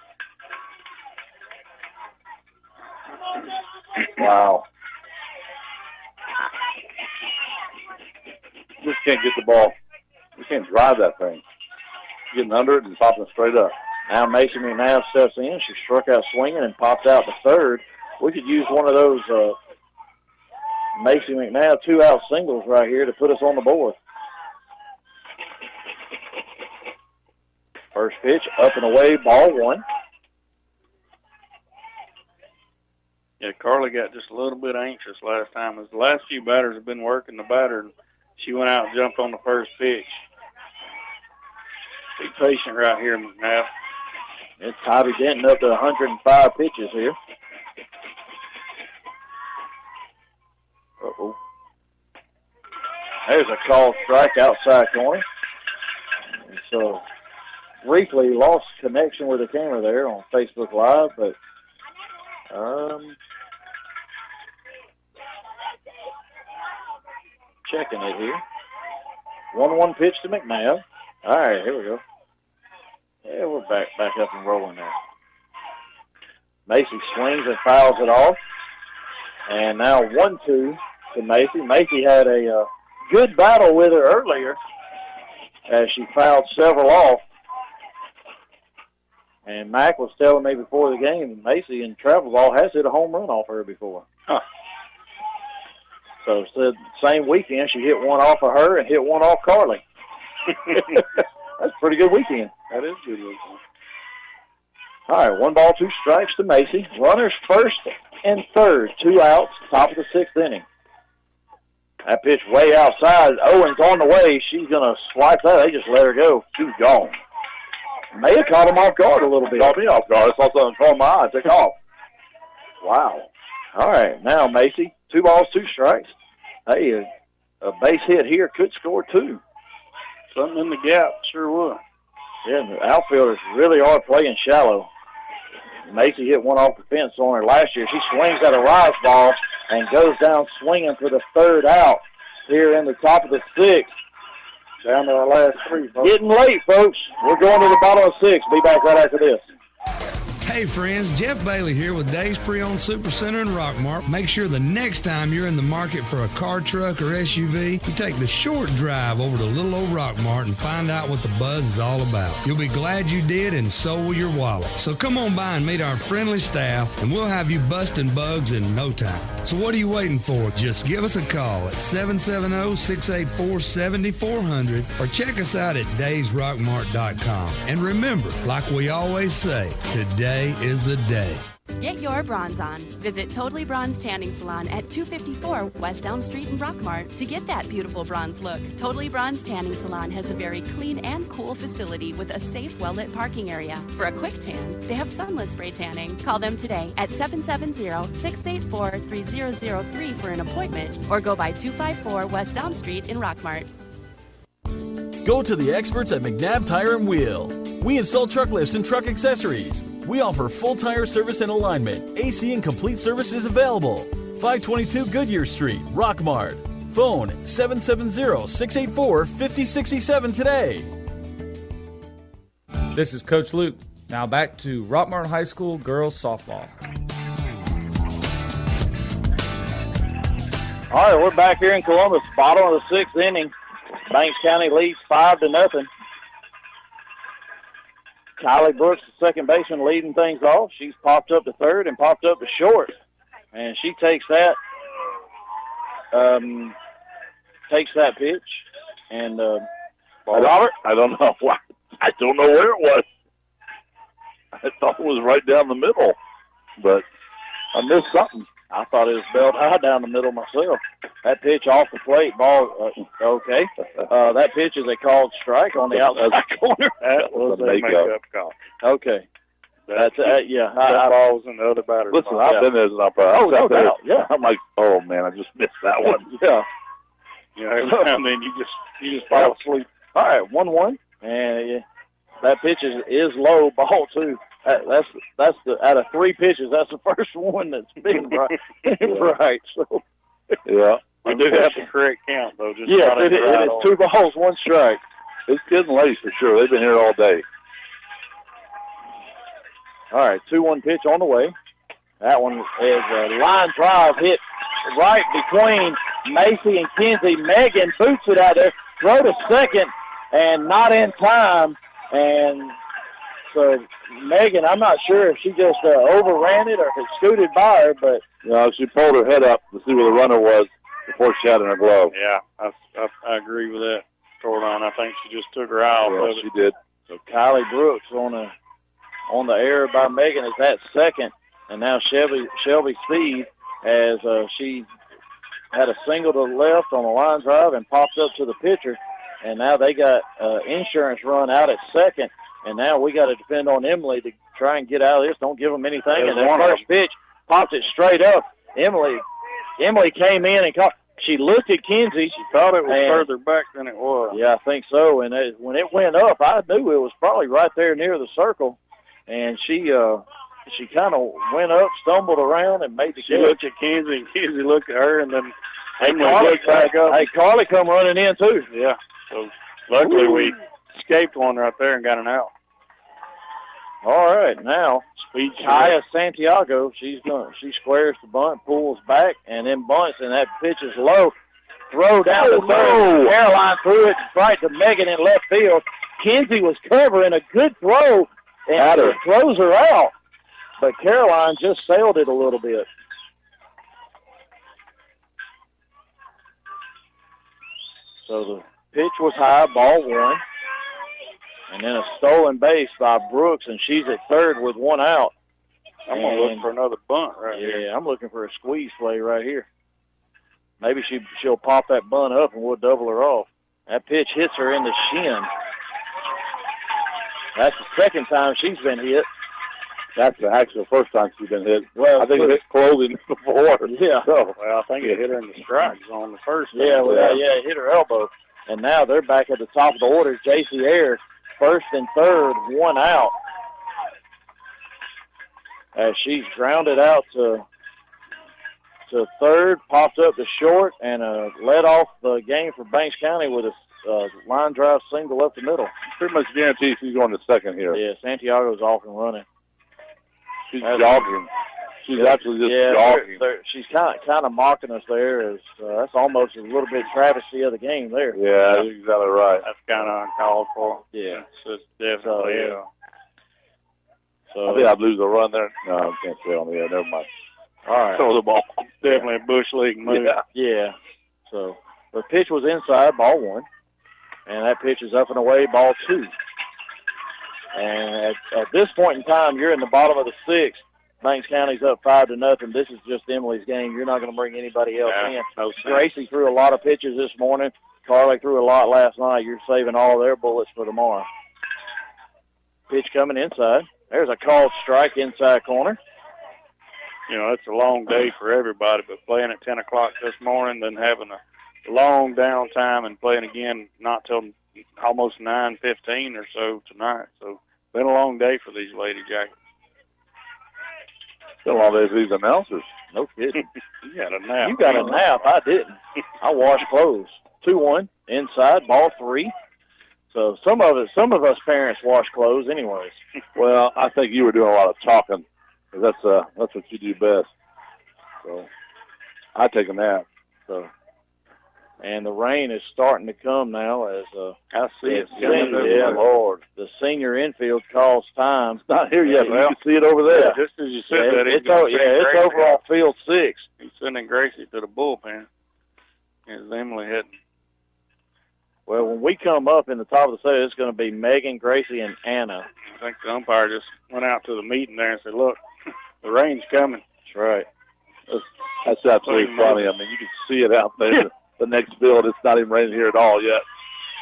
Wow. Just can't get the ball. You can't drive that thing. Getting under it and popping it straight up. Now Mason McNabb steps in. She struck out swinging and popped out to third. We could use one of those Macy McNabb 2-out singles right here to put us on the board. First pitch, up and away, ball one. Yeah, Carly got just a little bit anxious last time. As the last few batters have been working the batter, and she went out and jumped on the first pitch. Be patient right here, McNabb. It's Tybee Denton up to 105 pitches here. Uh-oh. There's a called strike outside corner. And so briefly lost connection with the camera there on Facebook Live, but checking it here. 1-1 pitch to McNabb. All right, here we go. Yeah, we're back up and rolling there. Macy swings and fouls it off. And now 1-2 to Macy. Macy had a good battle with her earlier as she fouled several off. And Mac was telling me before the game, Macy in travel ball has hit a home run off her before. Huh. So the same weekend, she hit one off of her and hit one off Carly. That's a pretty good weekend. That is a good weekend. All right, 1 ball, 2 strikes to Macy. Runners first and third, 2 outs, top of the 6th inning. That pitch way outside. Owen's on the way. She's going to swipe that. They just let her go. She was gone. May have caught him off guard a little bit. Caught me off guard. I saw something from my eye. Took off. Wow. All right, now Macy, 2 balls, 2 strikes. Hey, a base hit here could score 2. Something in the gap, sure would. Yeah, the outfielders really are playing shallow. Macy hit one off the fence on her last year. She swings at a rise ball and goes down swinging for the 3rd out here in the top of the 6th. Down to our last 3, folks. Getting late, folks. We're going to the bottom of 6. Be back right after this. Hey friends, Jeff Bailey here with Dave's Pre-Owned Supercenter in Rockmart. Make sure the next time you're in the market for a car, truck, or SUV, you take the short drive over to little old Rockmart and find out what the buzz is all about. You'll be glad you did, and so will your wallet. So come on by and meet our friendly staff, and we'll have you busting bugs in no time. So what are you waiting for? Just give us a call at 770-684-7400 or check us out at daysrockmart.com. And remember, like we always say, today is the day. Get your bronze on. Visit Totally Bronze Tanning Salon at 254 West Elm Street in Rockmart to get that beautiful bronze look. Totally Bronze Tanning Salon has a very clean and cool facility with a safe, well-lit parking area. For a quick tan, they have sunless spray tanning. Call them today at 770-684-3003 for an appointment or go by 254 West Elm Street in Rockmart. Go to the experts at McNabb Tire and Wheel. We install truck lifts and truck accessories. We offer full tire service and alignment. AC and complete service is available. 522 Goodyear Street, Rockmart. Phone 770-684-5067 today. This is Coach Luke. Now back to Rockmart High School girls softball. All right, we're back here in Columbus, bottom of the 6th inning. Banks County leads 5-0. Kylie Brooks, the second baseman, leading things off. She's popped up to third and popped up to short. And she takes that pitch. And Robert, I don't know why. I don't know where it was. I thought it was right down the middle, but I missed something. I thought it was belt high down the middle myself. That pitch off the plate, ball, okay. That pitch is a called strike on the outside corner. That was a makeup call. Okay. That's yeah. That ball was in the other batter's Listen, ball. I've been there as an umpire. Oh, no doubt, yeah. I'm like, oh, man, I just missed that one. Yeah. You know, every now and then you just fall asleep. All right, 1-1. And that pitch is low ball, too. That's the out of 3 pitches, that's the first one that's been right. Right. So yeah, we do have the correct count though. Just yeah, it is 2 balls, 1 strike. It's getting late for sure. They've been here all day. All right, 2-1 pitch on the way. That one is a line drive hit right between Macy and Kinsey. Megan boots it out there, throw to second, and not in time. And so Megan, I'm not sure if she just overran it or if it scooted by her, but she pulled her head up to see where the runner was before she had it in her glove. Yeah, I agree with that, Torline. I think she just took her eye off of it. She did. So Kylie Brooks on the error by Megan is at second, and now Shelby Speed as she had a single to the left on the line drive and popped up to the pitcher, and now they got insurance run out at second. And now we got to depend on Emily to try and get out of this. Don't give them anything. And that first pitch popped it straight up. Emily came in and caught. She looked at Kinsey. She thought it was further back than it was. Yeah, I think so. And when it went up, I knew it was probably right there near the circle. And she kind of went up, stumbled around, and made the catch. She looked at Kinsey, and Kinsey looked at her, and then Emily looked back up. Hey, Carly come running in too. Yeah. So luckily we escaped one right there and got an out. All right, now Kaya Santiago, she squares the bunt, pulls back, and then bunts, and that pitch is low. Throw down the third. Caroline threw it right to Megan in left field. Kinsey was covering a good throw, and it throws her out. But Caroline just sailed it a little bit. So the pitch was high, ball one. And then a stolen base by Brooks, and she's at third with one out. I'm going to look for another bunt here. Yeah, I'm looking for a squeeze play right here. Maybe she'll pop that bunt up and we'll double her off. That pitch hits her in the shin. That's the second time she's been hit. That's actually the first time she's been hit. Well, I think it hit clothing before. Yeah. So, I think it hit her in the strike zone the first time. Yeah, it hit her elbow. And now they're back at the top of the order. J.C. Ayers, first and third, one out. As she's grounded out to third, popped up to short, and led off the game for Banks County with a line drive single up the middle. pretty much guaranteed she's going to second here. Yeah, Santiago's off and running. She's jogging. She's absolutely just jogging. She's kind of mocking us there. That's almost a little bit travesty of the game there. Yeah, that's exactly right. That's kind of uncalled for. Yeah. It's definitely, So I think I'd lose a run there. No, I can't say on the air. Never mind. All right. Throw the ball. Definitely a Bush League move. Yeah. So the pitch was inside, ball one. And that pitch is up and away, ball two. And at this point in time, you're in the bottom of the sixth. Banks County's up 5-0. This is just Emily's game. You're not going to bring anybody else in. No, Gracie threw a lot of pitches this morning. Carly threw a lot last night. You're saving all their bullets for tomorrow. Pitch coming inside. There's a called strike inside corner. You know, it's a long day for everybody, but playing at 10 o'clock this morning, then having a long downtime and playing again not till almost 9:15 or so tonight. So been a long day for these Lady Jackets. Been a long day for these announcers. No kidding. You got a nap. You got a nap. I didn't. I washed clothes. 2-1 inside, ball three. So some of us parents wash clothes anyways. Well, I think you were doing a lot of talking. That's what you do best. So I take a nap. So. And the rain is starting to come now as I see it. Yeah, Lord. The senior infield calls time. It's not here yet, but you can see it over there. Just as you said that. It's over on field 6. He's sending Gracie to the bullpen. Is Emily hitting? Well, when we come up in the top of the set, it's going to be Megan, Gracie, and Anna. I think the umpire just went out to the meeting there and said, look, the rain's coming. That's right. That's absolutely funny. I mean, you can see it out there. The next field, it's not even raining here at all yet.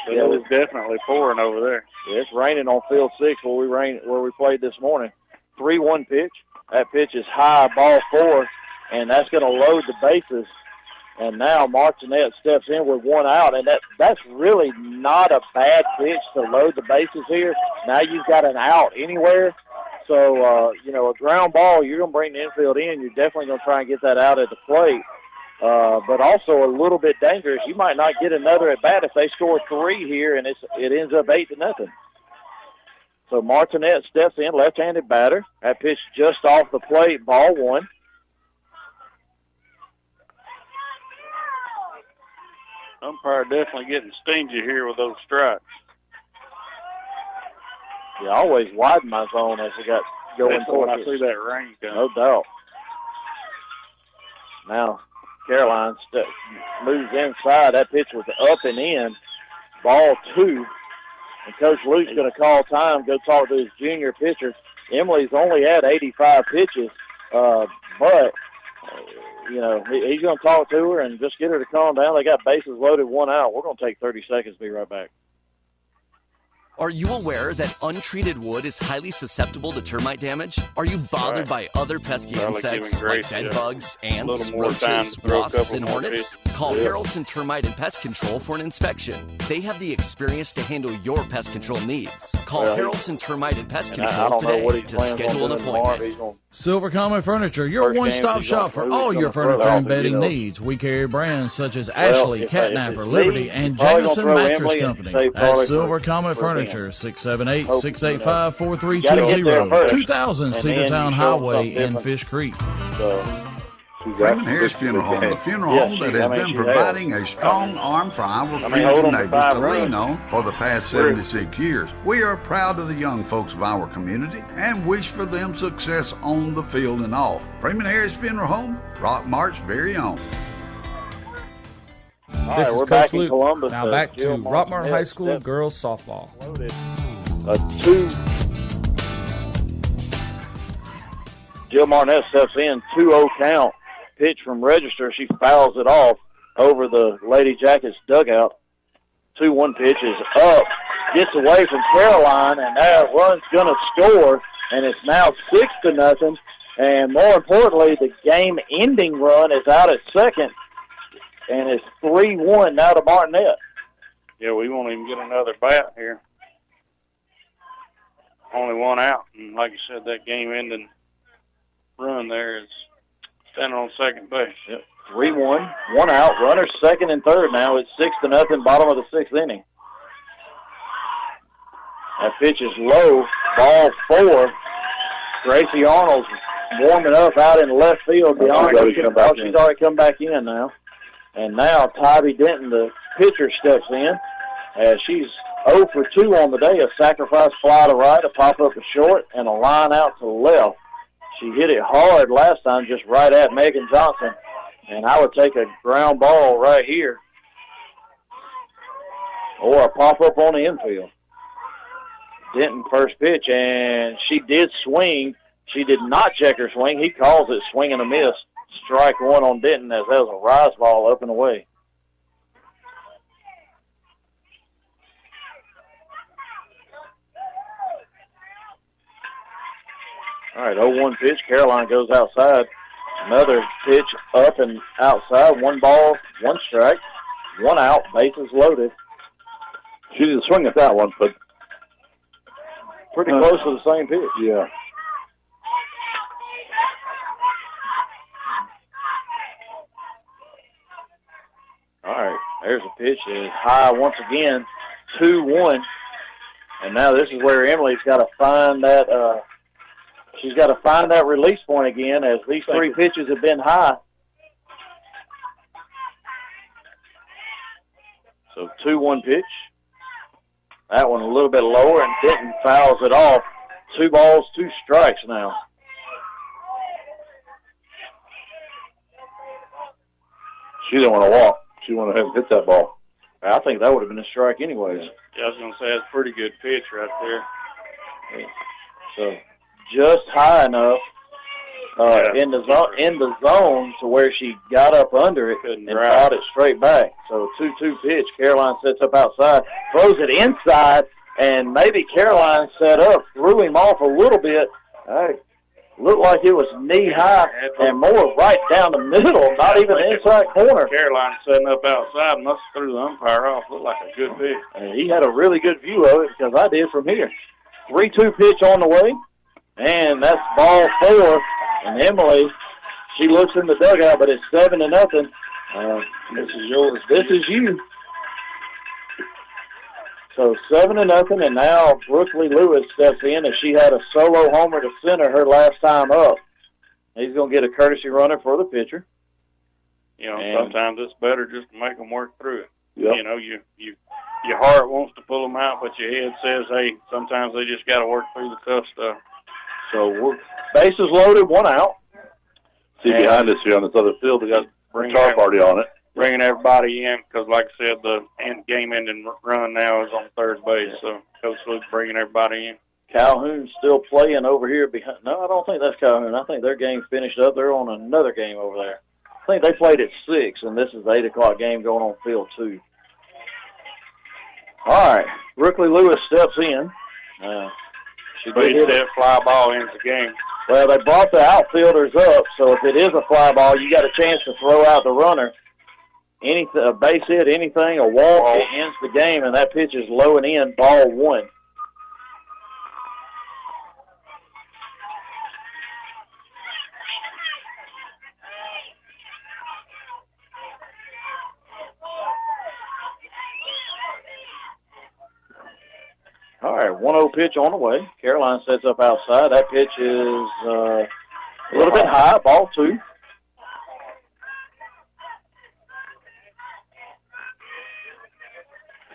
But it was definitely pouring over there. Yeah, it's raining on field 6 where we played this morning. 3-1 pitch. That pitch is high, ball 4, and that's going to load the bases. And now Martinet steps in with one out, and that's really not a bad pitch to load the bases here. Now you've got an out anywhere. So, a ground ball, you're going to bring the infield in. You're definitely going to try and get that out at the plate. But also a little bit dangerous. You might not get another at bat if they score 3 here, and it ends up 8-0. So Martinet steps in, left-handed batter. That pitch just off the plate, ball 1. Umpire definitely getting stingy here with those strikes. Yeah, I always widen my zone as I got going when towards I see that rain coming. No doubt. Now Caroline moves inside. That pitch was up and in. Ball 2. And Coach Luke's going to call time, go talk to his junior pitcher. Emily's only had 85 pitches, but he's going to talk to her and just get her to calm down. They got bases loaded, one out. We're going to take 30 seconds to be right back. Are you aware that untreated wood is highly susceptible to termite damage? Are you bothered by other pesky insects like bed bugs, ants, roaches, wasps, and hornets? Call Harrelson Termite and Pest Control for an inspection. They have the experience to handle your pest control needs. Call Harrelson Termite and Pest Control today to schedule an appointment. He's going to Silver Comet Furniture, your one-stop shop for all your furniture and bedding needs. We carry brands such as Ashley, Catnapper, Liberty, and Jameson Mattress Company. That's Silver Comet Furniture, 678-685-4320, 2000 Cedartown Highway in Fish Creek. Freeman Harris Funeral Home, the funeral home that has been providing a strong arm for our friends and neighbors to lean on for the past 76 years. We are proud of the young folks of our community and wish for them success on the field and off. Freeman Harris Funeral Home, Rockmart's very own. This is Coach Luke. Now back to Rockmart High School girls softball. Jill Marnett steps in, 2-0 count. Pitch from Register. She fouls it off over the Lady Jackets dugout. 2-1 pitch is up. Gets away from Caroline, and that run's going to score. And it's now 6-0. And more importantly, the game-ending run is out at second. And it's 3-1 now to Martinet. Yeah, we won't even get another bat here. Only one out. And like you said, that game-ending run there is standing on second base. Yep. 3-1, one out. Runners second and third now. It's 6-0, bottom of the sixth inning. That pitch is low. Ball 4. Gracie Arnold's warming up out in left field. She's already come back in now. And now Tybee Denton, the pitcher, steps in as she's 0 for 2 on the day. A sacrifice fly to right, a pop-up to short, and a line out to left. She hit it hard last time, just right at Megan Johnson. And I would take a ground ball right here. Or a pop-up on the infield. Denton first pitch, and she did swing. She did not check her swing. He calls it swing and a miss. Strike one on Denton as that was a rise ball up and away. All right, 0-1 pitch. Caroline goes outside. Another pitch up and outside. 1 ball, 1 strike, 1 out. Bases loaded. She didn't swing at that one, but pretty close to the same pitch. Yeah. All right, there's a pitch. It's high once again, 2-1. And now this is where Emily's got to find that. She's got to find that release point again, as these 3 pitches have been high. So 2-1 pitch. That one a little bit lower, and Denton fouls it off. 2 balls, 2 strikes now. She didn't want to walk. She wanted to hit that ball. I think that would have been a strike anyways. Yeah, I was going to say, that's a pretty good pitch right there. Yeah. So just high enough in the zone to where she got up under it and fouled it straight back. So 2-2 pitch. Caroline sets up outside, throws it inside, and maybe Caroline set up, threw him off a little bit. Looked like it was knee-high and more right down the middle, not even the inside corner. Caroline setting up outside and must have threw the umpire off. Looked like a good pitch. And he had a really good view of it because I did from here. 3-2 pitch on the way, and that's ball 4. And Emily, she looks in the dugout, but it's 7-0. This is yours. This is you. So 7-0, and now Brooklyn Lewis steps in as she had a solo homer to center her last time up. He's going to get a courtesy runner for the pitcher. You know, sometimes it's better just to make them work through it. Yep. You know, your heart wants to pull them out, but your head says, hey, sometimes they just got to work through the tough stuff. So bases loaded, 1 out. See behind us here on this other field, we got a tar party on it. Bringing everybody in because, like I said, the game-ending run now is on third base. So Coach Luke's bringing everybody in. Calhoun's still playing over here behind. No, I don't think that's Calhoun. I think their game finished up. They're on another game over there. I think they played at 6, and this is the 8 o'clock game going on field 2. All right, Brooklyn Lewis steps in. She did hit that fly ball into the game. Well, they brought the outfielders up, so if it is a fly ball, you got a chance to throw out the runner. Anything, a base hit, anything, a walk, it ends the game, and that pitch is low and in, ball 1. 1-0 pitch on the way. Caroline sets up outside. That pitch is a little bit high, ball 2.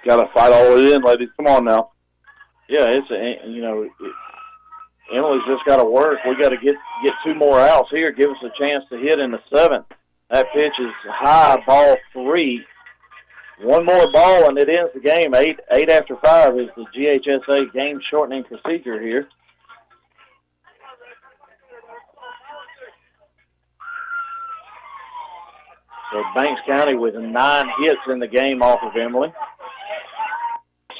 Got to fight all the way in, ladies. Come on now. Yeah, Emily's just got to work. We got to get 2 more outs here. Give us a chance to hit in the 7th. That pitch is high, ball 3. 1 more ball, and it ends the game. 8 after 5 is the GHSA game-shortening procedure here. So Banks County with 9 hits in the game off of Emily.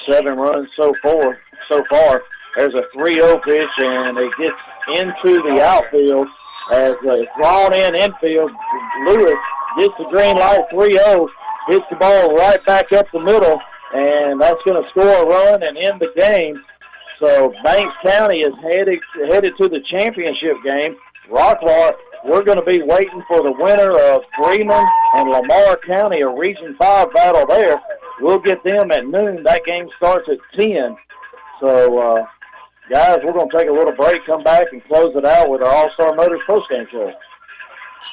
7 runs so far. There's a 3-0 pitch, and it gets into the outfield as it's drawn in infield. Lewis gets the green light, 3-0, hits the ball right back up the middle, and that's going to score a run and end the game. So Banks County is headed to the championship game. Rockmart, we're going to be waiting for the winner of Freeman and Lamar County, a Region 5 battle there. We'll get them at noon. That game starts at 10. So, guys, we're going to take a little break, come back, and close it out with our All-Star Motors postgame show.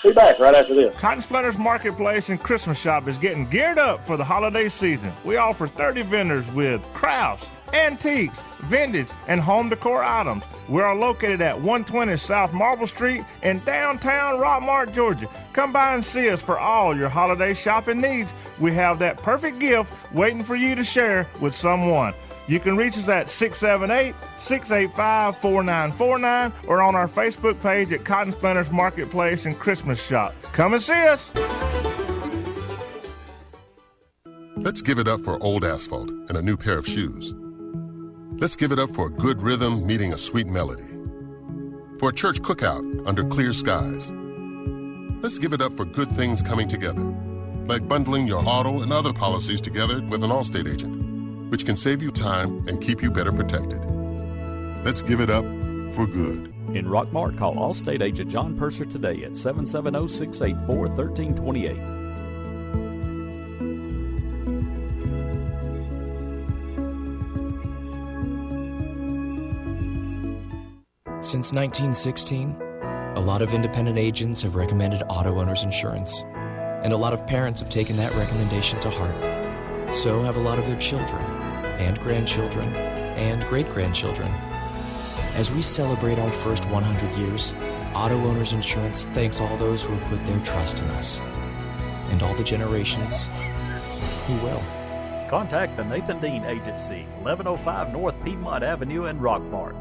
Be back right after this. Cotton Splinters Marketplace and Christmas Shop is getting geared up for the holiday season. We offer 30 vendors with crafts, antiques, vintage, and home decor items. We are located at 120 South Marble Street in downtown Rockmart, Georgia. Come by and see us for all your holiday shopping needs. We have that perfect gift waiting for you to share with someone. You can reach us at 678-685-4949 or on our Facebook page at Cotton Splinters Marketplace and Christmas Shop. Come and see us. Let's give it up for old asphalt and a new pair of shoes. Let's give it up for a good rhythm meeting a sweet melody. For a church cookout under clear skies. Let's give it up for good things coming together, like bundling your auto and other policies together with an Allstate agent, which can save you time and keep you better protected. Let's give it up for good. In Rockmart, call Allstate agent John Purser today at 770-684-1328. Since 1916, a lot of independent agents have recommended auto owners insurance, and a lot of parents have taken that recommendation to heart. So have a lot of their children, and grandchildren, and great-grandchildren. As we celebrate our first 100 years, Auto Owners Insurance thanks all those who have put their trust in us, and all the generations who will. Contact the Nathan Dean Agency, 1105 North Piedmont Avenue in Rockmart.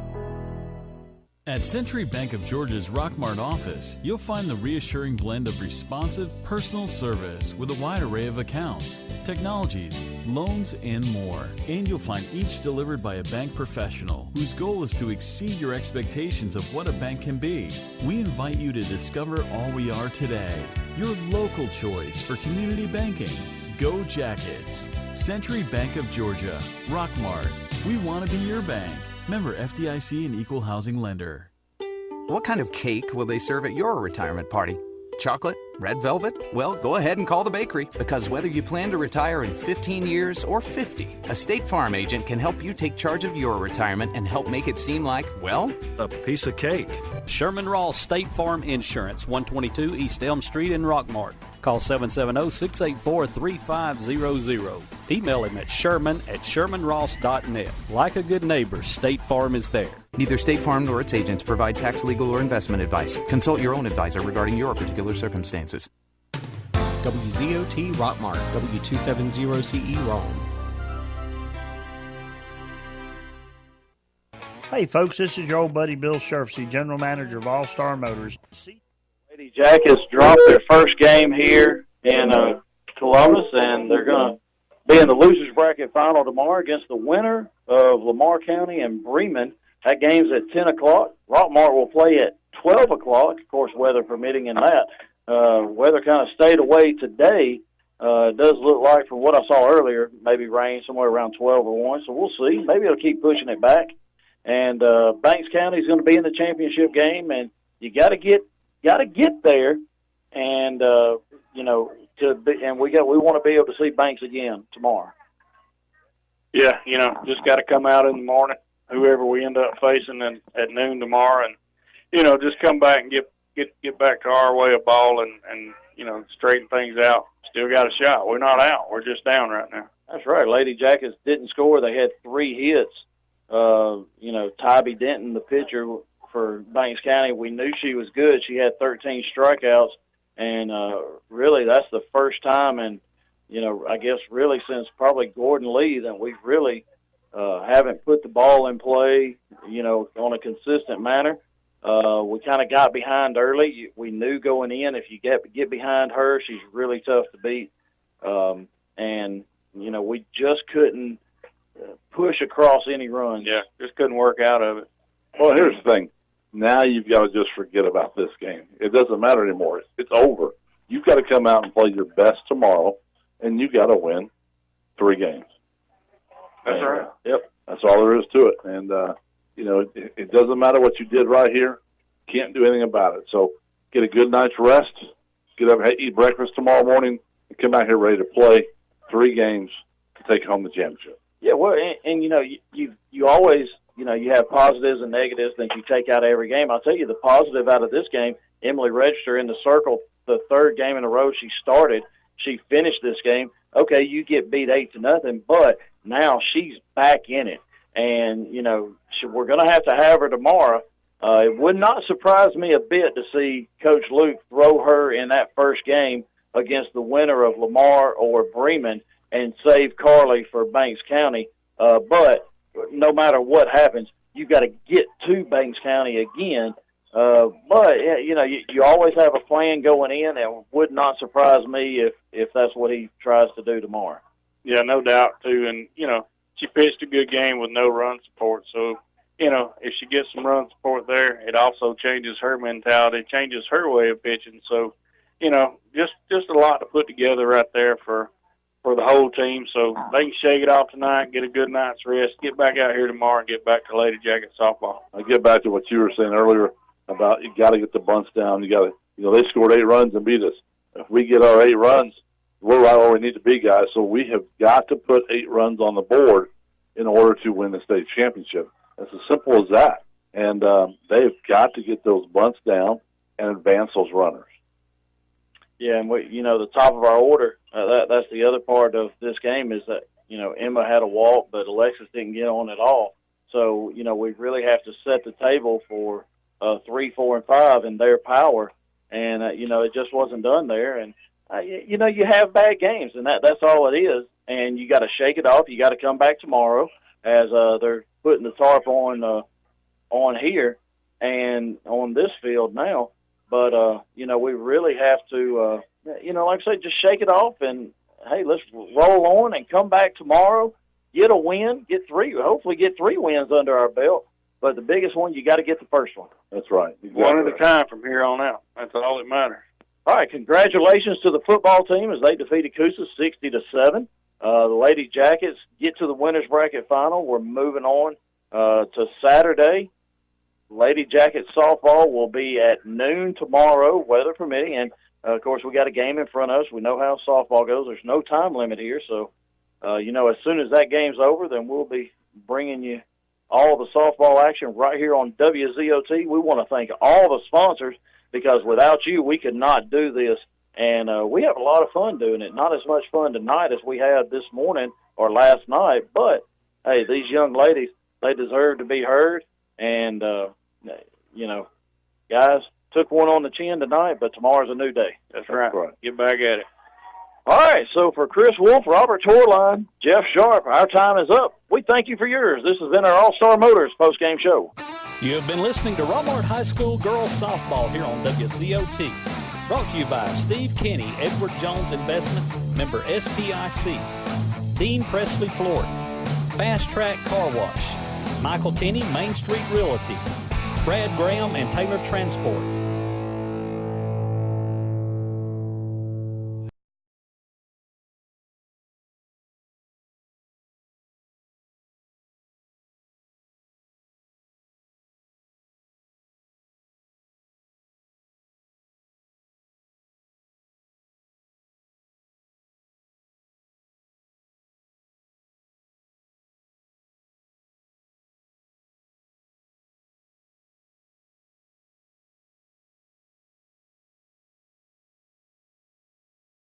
At Century Bank of Georgia's Rockmart office, you'll find the reassuring blend of responsive, personal service with a wide array of accounts, technologies, loans, and more. And you'll find each delivered by a bank professional whose goal is to exceed your expectations of what a bank can be. We invite you to discover all we are today. Your local choice for community banking. Go Jackets. Century Bank of Georgia, Rockmart. We want to be your bank. Member FDIC and Equal Housing Lender. What kind of cake will they serve at your retirement party? Chocolate? Red velvet? Well, go ahead and call the bakery, because whether you plan to retire in 15 years or 50, a State Farm agent can help you take charge of your retirement and help make it seem like, well, a piece of cake. Sherman Ross State Farm Insurance, 122 East Elm Street in Rockmart. Call 770-684-3500. Email him at sherman@shermanross.net. Like a good neighbor, State Farm is there. Neither State Farm nor its agents provide tax, legal, or investment advice. Consult your own advisor regarding your particular circumstances. WZOT Rockmart, W270CE Rome. Hey folks, this is your old buddy Bill Sherfsey, General Manager of All Star Motors. Lady Jackets dropped their first game here in Columbus, and they're going to be in the losers bracket final tomorrow against the winner of Lamar County and Bremen. That game's at 10 o'clock. Rockmart will play at 12 o'clock, of course, weather permitting in that. Weather kind of stayed away today. It does look like, from what I saw earlier, maybe rain somewhere around 12 or 1, so we'll see. Maybe it'll keep pushing it back. And Banks County is going to be in the championship game, and you got to get there, and we want to be able to see Banks again tomorrow. Yeah, just got to come out in the morning whoever we end up facing at noon tomorrow, and you know, just come back and get back to our way of ball and you know, straighten things out. Still got a shot. We're not out. We're just down right now. That's right. Lady Jackets didn't score. They had 3 hits. You know, Tybee Denton, the pitcher for Banks County, we knew she was good. She had 13 strikeouts, and really that's the first time, and you know, I guess really since probably Gordon Lee that we've really haven't put the ball in play, you know, on a consistent manner. We kind of got behind early. We knew going in if you get behind her, she's really tough to beat. And, you know, we just couldn't push across any runs. Yeah, just couldn't work out of it. Well, here's the thing. Now you've got to just forget about this game. It doesn't matter anymore. It's over. You've got to come out and play your best tomorrow, and you've got to win 3 games. That's right. Yep. That's all there is to it. And, you know, it doesn't matter what you did right here. Can't do anything about it. So get a good night's rest, get up, eat breakfast tomorrow morning, and come out here ready to play 3 games to take home the championship. Yeah, well, and you know, you always, you know, you have positives and negatives that you take out of every game. I'll tell you the positive out of this game, Emily Register in the circle, the 3rd game in a row she started. She finished this game. Okay, you get beat 8-0, but now she's back in it. And, you know, we're going to have her tomorrow. It would not surprise me a bit to see Coach Luke throw her in that first game against the winner of Lamar or Bremen and save Carly for Banks County. But no matter what happens, you've got to get to Banks County again. But, you know, you always have a plan going in, and it would not surprise me if that's what he tries to do tomorrow. Yeah, no doubt, too. And, you know, she pitched a good game with no run support. So, you know, if she gets some run support there, it also changes her mentality, changes her way of pitching. So, you know, just a lot to put together right there for the whole team. So they can shake it off tonight, get a good night's rest, get back out here tomorrow and get back to Lady Jacket softball. I get back to what you were saying earlier about you got to get the bunts down. You got to, you know, they scored 8 runs and beat us. If we get our 8 runs, we're right where we need to be, guys. So we have got to put 8 runs on the board in order to win the state championship. It's as simple as that. And they've got to get those bunts down and advance those runners. Yeah, and you know, the top of our order, that's the other part of this game is that, you know, Emma had a walk, but Alexis didn't get on at all. So, you know, we really have to set the table for 3, 4, and 5 in their power. And, you know, it just wasn't done there. And, you know, you have bad games, and that's all it is. And you got to shake it off. You got to come back tomorrow as they're putting the tarp on here and on this field now. But, you know, we really have to, you know, like I said, just shake it off and, hey, let's roll on and come back tomorrow, get a win, hopefully get 3 wins under our belt. But the biggest one, you got to get the first one. That's right. Exactly. One at a time from here on out. That's all that matters. All right, congratulations to the football team as they defeated Coosa 60-7. The Lady Jackets get to the winners bracket final. We're moving on to Saturday. Lady Jackets softball will be at noon tomorrow, weather permitting. And, of course, we got a game in front of us. We know how softball goes. There's no time limit here. So, you know, as soon as that game's over, then we'll be bringing you all the softball action right here on WZOT. We want to thank all the sponsors because without you, we could not do this. And we have a lot of fun doing it. Not as much fun tonight as we had this morning or last night. But, hey, these young ladies, they deserve to be heard. And, you know, guys, took one on the chin tonight, but tomorrow's a new day. That's right. Get back at it. All right, so for Chris Wolf, Robert Torline, Jeff Sharp, our time is up. We thank you for yours. This has been our All-Star Motors postgame show. You have been listening to Rockmart High School Girls Softball here on WZOT. Brought to you by Steve Kenny, Edward Jones Investments, member SPIC, Dean Presley Flooring, Fast Track Car Wash, Michael Tenney, Main Street Realty, Brad Graham and Taylor Transport,